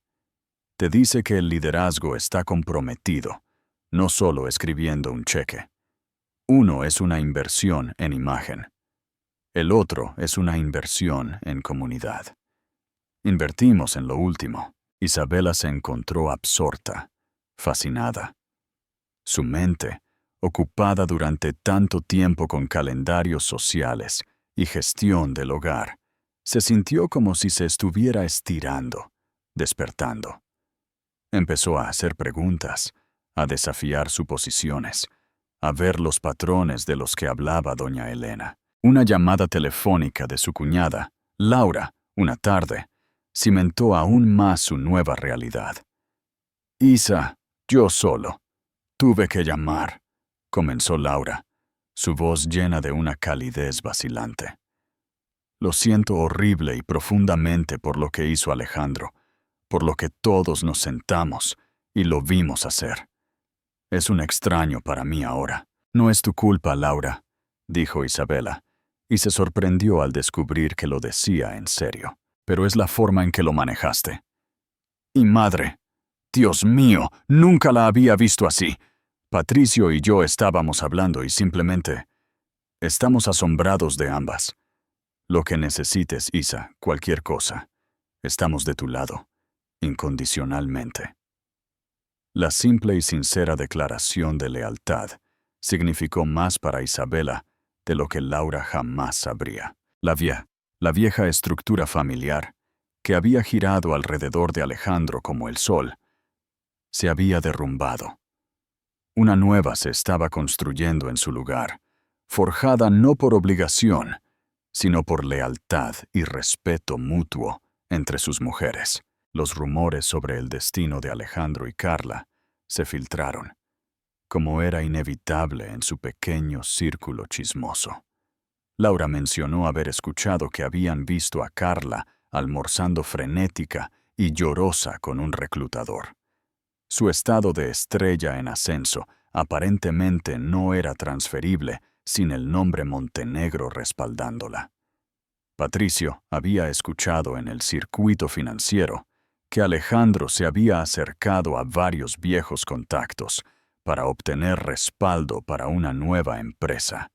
Te dice que el liderazgo está comprometido, no solo escribiendo un cheque. Uno es una inversión en imagen. El otro es una inversión en comunidad. Invertimos en lo último. Isabela se encontró absorta, fascinada. Su mente, ocupada durante tanto tiempo con calendarios sociales y gestión del hogar, se sintió como si se estuviera estirando, despertando. Empezó a hacer preguntas, a desafiar suposiciones, a ver los patrones de los que hablaba doña Elena. Una llamada telefónica de su cuñada, Laura, una tarde, cimentó aún más su nueva realidad. «Isa, yo solo. Tuve que llamar», comenzó Laura, su voz llena de una calidez vacilante. «Lo siento horrible y profundamente por lo que hizo Alejandro, por lo que todos nos sentamos y lo vimos hacer. Es un extraño para mí ahora». «No es tu culpa, Laura», dijo Isabela, y se sorprendió al descubrir que lo decía en serio. «Pero es la forma en que lo manejaste». «Y madre, Dios mío, nunca la había visto así. Patricio y yo estábamos hablando y simplemente estamos asombrados de ambas. Lo que necesites, Isa, cualquier cosa. Estamos de tu lado, incondicionalmente». La simple y sincera declaración de lealtad significó más para Isabela de lo que Laura jamás sabría. La vieja estructura familiar, que había girado alrededor de Alejandro como el sol, se había derrumbado. Una nueva se estaba construyendo en su lugar, forjada no por obligación, sino por lealtad y respeto mutuo entre sus mujeres. Los rumores sobre el destino de Alejandro y Carla se filtraron, como era inevitable en su pequeño círculo chismoso. Laura mencionó haber escuchado que habían visto a Carla almorzando frenética y llorosa con un reclutador. Su estado de estrella en ascenso aparentemente no era transferible sin el nombre Montenegro respaldándola. Patricio había escuchado en el circuito financiero que Alejandro se había acercado a varios viejos contactos para obtener respaldo para una nueva empresa,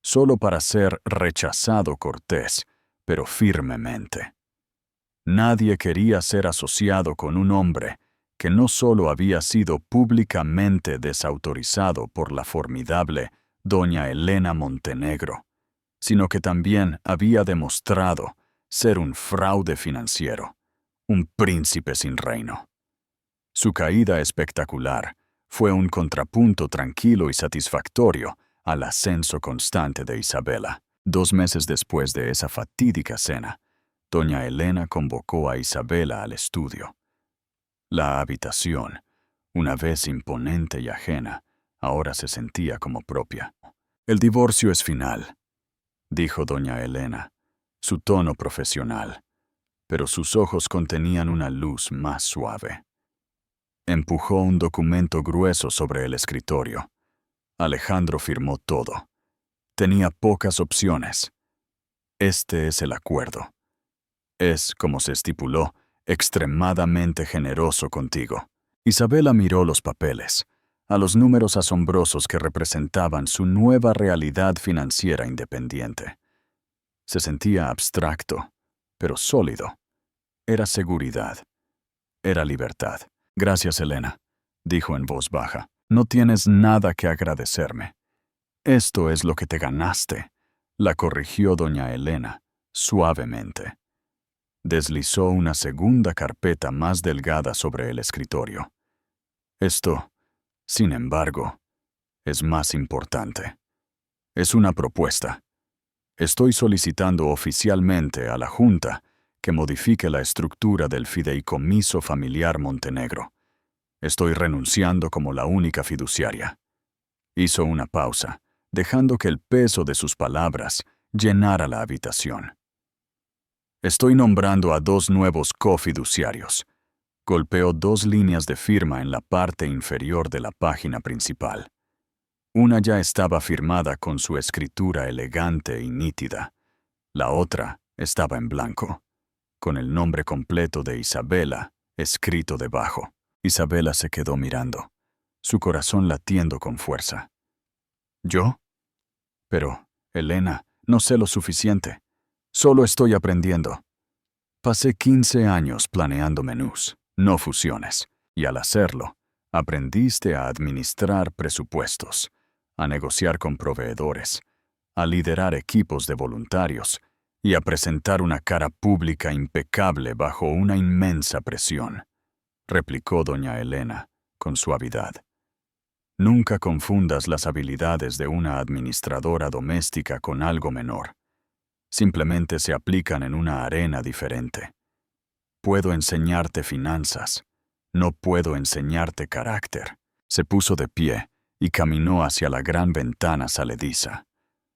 solo para ser rechazado cortés, pero firmemente. Nadie quería ser asociado con un hombre que no solo había sido públicamente desautorizado por la formidable doña Elena Montenegro, sino que también había demostrado ser un fraude financiero, un príncipe sin reino. Su caída espectacular fue un contrapunto tranquilo y satisfactorio al ascenso constante de Isabela. 2 meses después de esa fatídica cena, doña Elena convocó a Isabela al estudio. La habitación, una vez imponente y ajena, ahora se sentía como propia. «El divorcio es final», dijo doña Elena, su tono profesional, pero sus ojos contenían una luz más suave. Empujó un documento grueso sobre el escritorio. Alejandro firmó todo. Tenía pocas opciones. Este es el acuerdo. Es, como se estipuló, extremadamente generoso contigo. Isabela miró los papeles, a los números asombrosos que representaban su nueva realidad financiera independiente. Se sentía abstracto, pero sólido. Era seguridad. Era libertad. «Gracias, Elena», dijo en voz baja. «No tienes nada que agradecerme. Esto es lo que te ganaste», la corrigió doña Elena, suavemente. Deslizó una segunda carpeta más delgada sobre el escritorio. «Esto, sin embargo, es más importante. Es una propuesta. Estoy solicitando oficialmente a la Junta que modifique la estructura del fideicomiso familiar Montenegro. Estoy renunciando como la única fiduciaria». Hizo una pausa, dejando que el peso de sus palabras llenara la habitación. «Estoy nombrando a 2 nuevos cofiduciarios». Golpeó 2 líneas de firma en la parte inferior de la página principal. Una ya estaba firmada con su escritura elegante y nítida. La otra estaba en blanco, con el nombre completo de Isabela escrito debajo. Isabela se quedó mirando, su corazón latiendo con fuerza. «¿Yo? Pero, Elena, No sé lo suficiente. Solo estoy aprendiendo. Pasé 15 años planeando menús, no fusiones, y al hacerlo, aprendiste a administrar presupuestos, a negociar con proveedores, a liderar equipos de voluntarios y a presentar una cara pública impecable bajo una inmensa presión, replicó doña Elena, con suavidad. Nunca confundas las habilidades de una administradora doméstica con algo menor. Simplemente se aplican en una arena diferente. Puedo enseñarte finanzas, no puedo enseñarte carácter. Se puso de pie y caminó hacia la gran ventana salediza,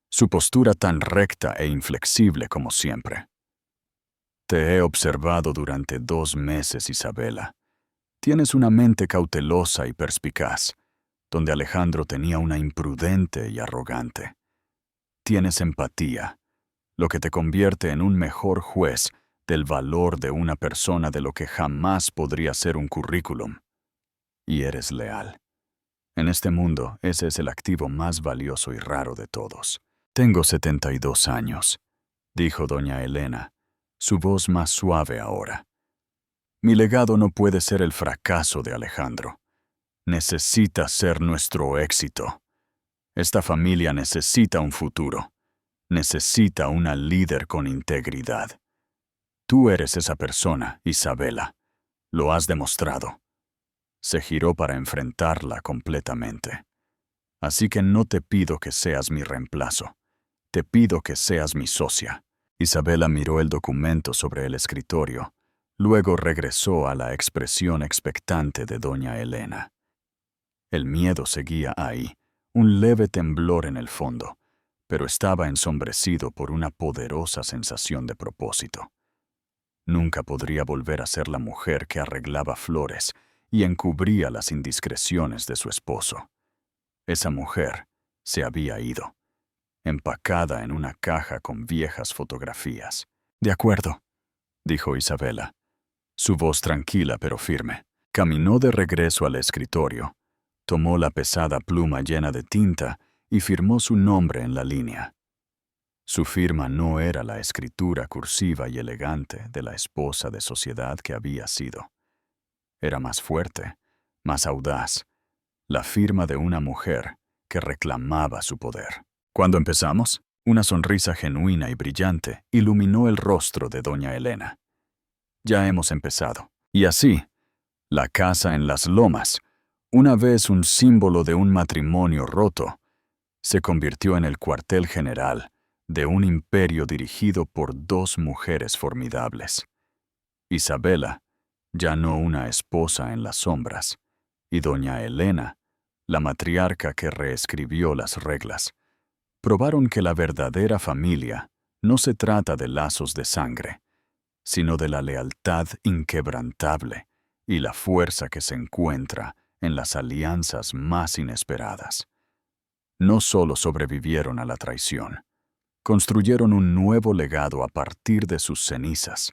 su postura tan recta e inflexible como siempre. Te he observado durante 2 meses, Isabela. Tienes una mente cautelosa y perspicaz, donde Alejandro tenía una imprudente y arrogante. Tienes empatía, lo que te convierte en un mejor juez del valor de una persona de lo que jamás podría ser un currículum. Y eres leal. En este mundo, ese es el activo más valioso y raro de todos. Tengo 72 años, dijo doña Elena, su voz más suave ahora. Mi legado no puede ser el fracaso de Alejandro. Necesita ser nuestro éxito. Esta familia necesita un futuro. Necesita una líder con integridad. Tú eres esa persona, Isabela. Lo has demostrado. Se giró para enfrentarla completamente. Así que no te pido que seas mi reemplazo. Te pido que seas mi socia. Isabela miró el documento sobre el escritorio. Luego regresó a la expresión expectante de doña Elena. El miedo seguía ahí, un leve temblor en el fondo, pero estaba ensombrecido por una poderosa sensación de propósito. Nunca podría volver a ser la mujer que arreglaba flores y encubría las indiscreciones de su esposo. Esa mujer se había ido, empacada en una caja con viejas fotografías. «De acuerdo», dijo Isabela, su voz tranquila pero firme. Caminó de regreso al escritorio, tomó la pesada pluma llena de tinta y firmó su nombre en la línea. Su firma no era la escritura cursiva y elegante de la esposa de sociedad que había sido. Era más fuerte, más audaz, la firma de una mujer que reclamaba su poder. ¿Cuándo empezamos? Una sonrisa genuina y brillante iluminó el rostro de doña Elena. Ya hemos empezado. Y así, la casa en las lomas, una vez un símbolo de un matrimonio roto, se convirtió en el cuartel general de un imperio dirigido por 2 mujeres formidables. Isabela, ya no una esposa en las sombras, y doña Elena, la matriarca que reescribió las reglas, probaron que la verdadera familia no se trata de lazos de sangre, sino de la lealtad inquebrantable y la fuerza que se encuentra en las alianzas más inesperadas. No solo sobrevivieron a la traición, construyeron un nuevo legado a partir de sus cenizas,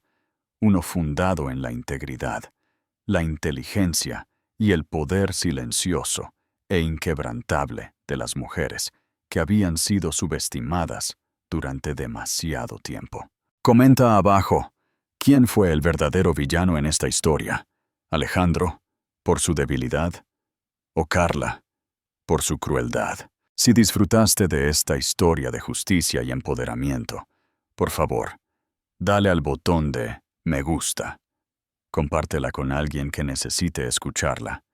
uno fundado en la integridad, la inteligencia y el poder silencioso e inquebrantable de las mujeres que habían sido subestimadas durante demasiado tiempo. Comenta abajo, ¿quién fue el verdadero villano en esta historia? ¿Alejandro, por su debilidad? ¿O Carla, por su crueldad? Si disfrutaste de esta historia de justicia y empoderamiento, por favor, dale al botón de me gusta. Compártela con alguien que necesite escucharla.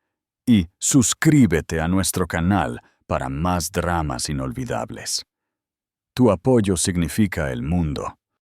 Y suscríbete a nuestro canal para más dramas inolvidables. Tu apoyo significa el mundo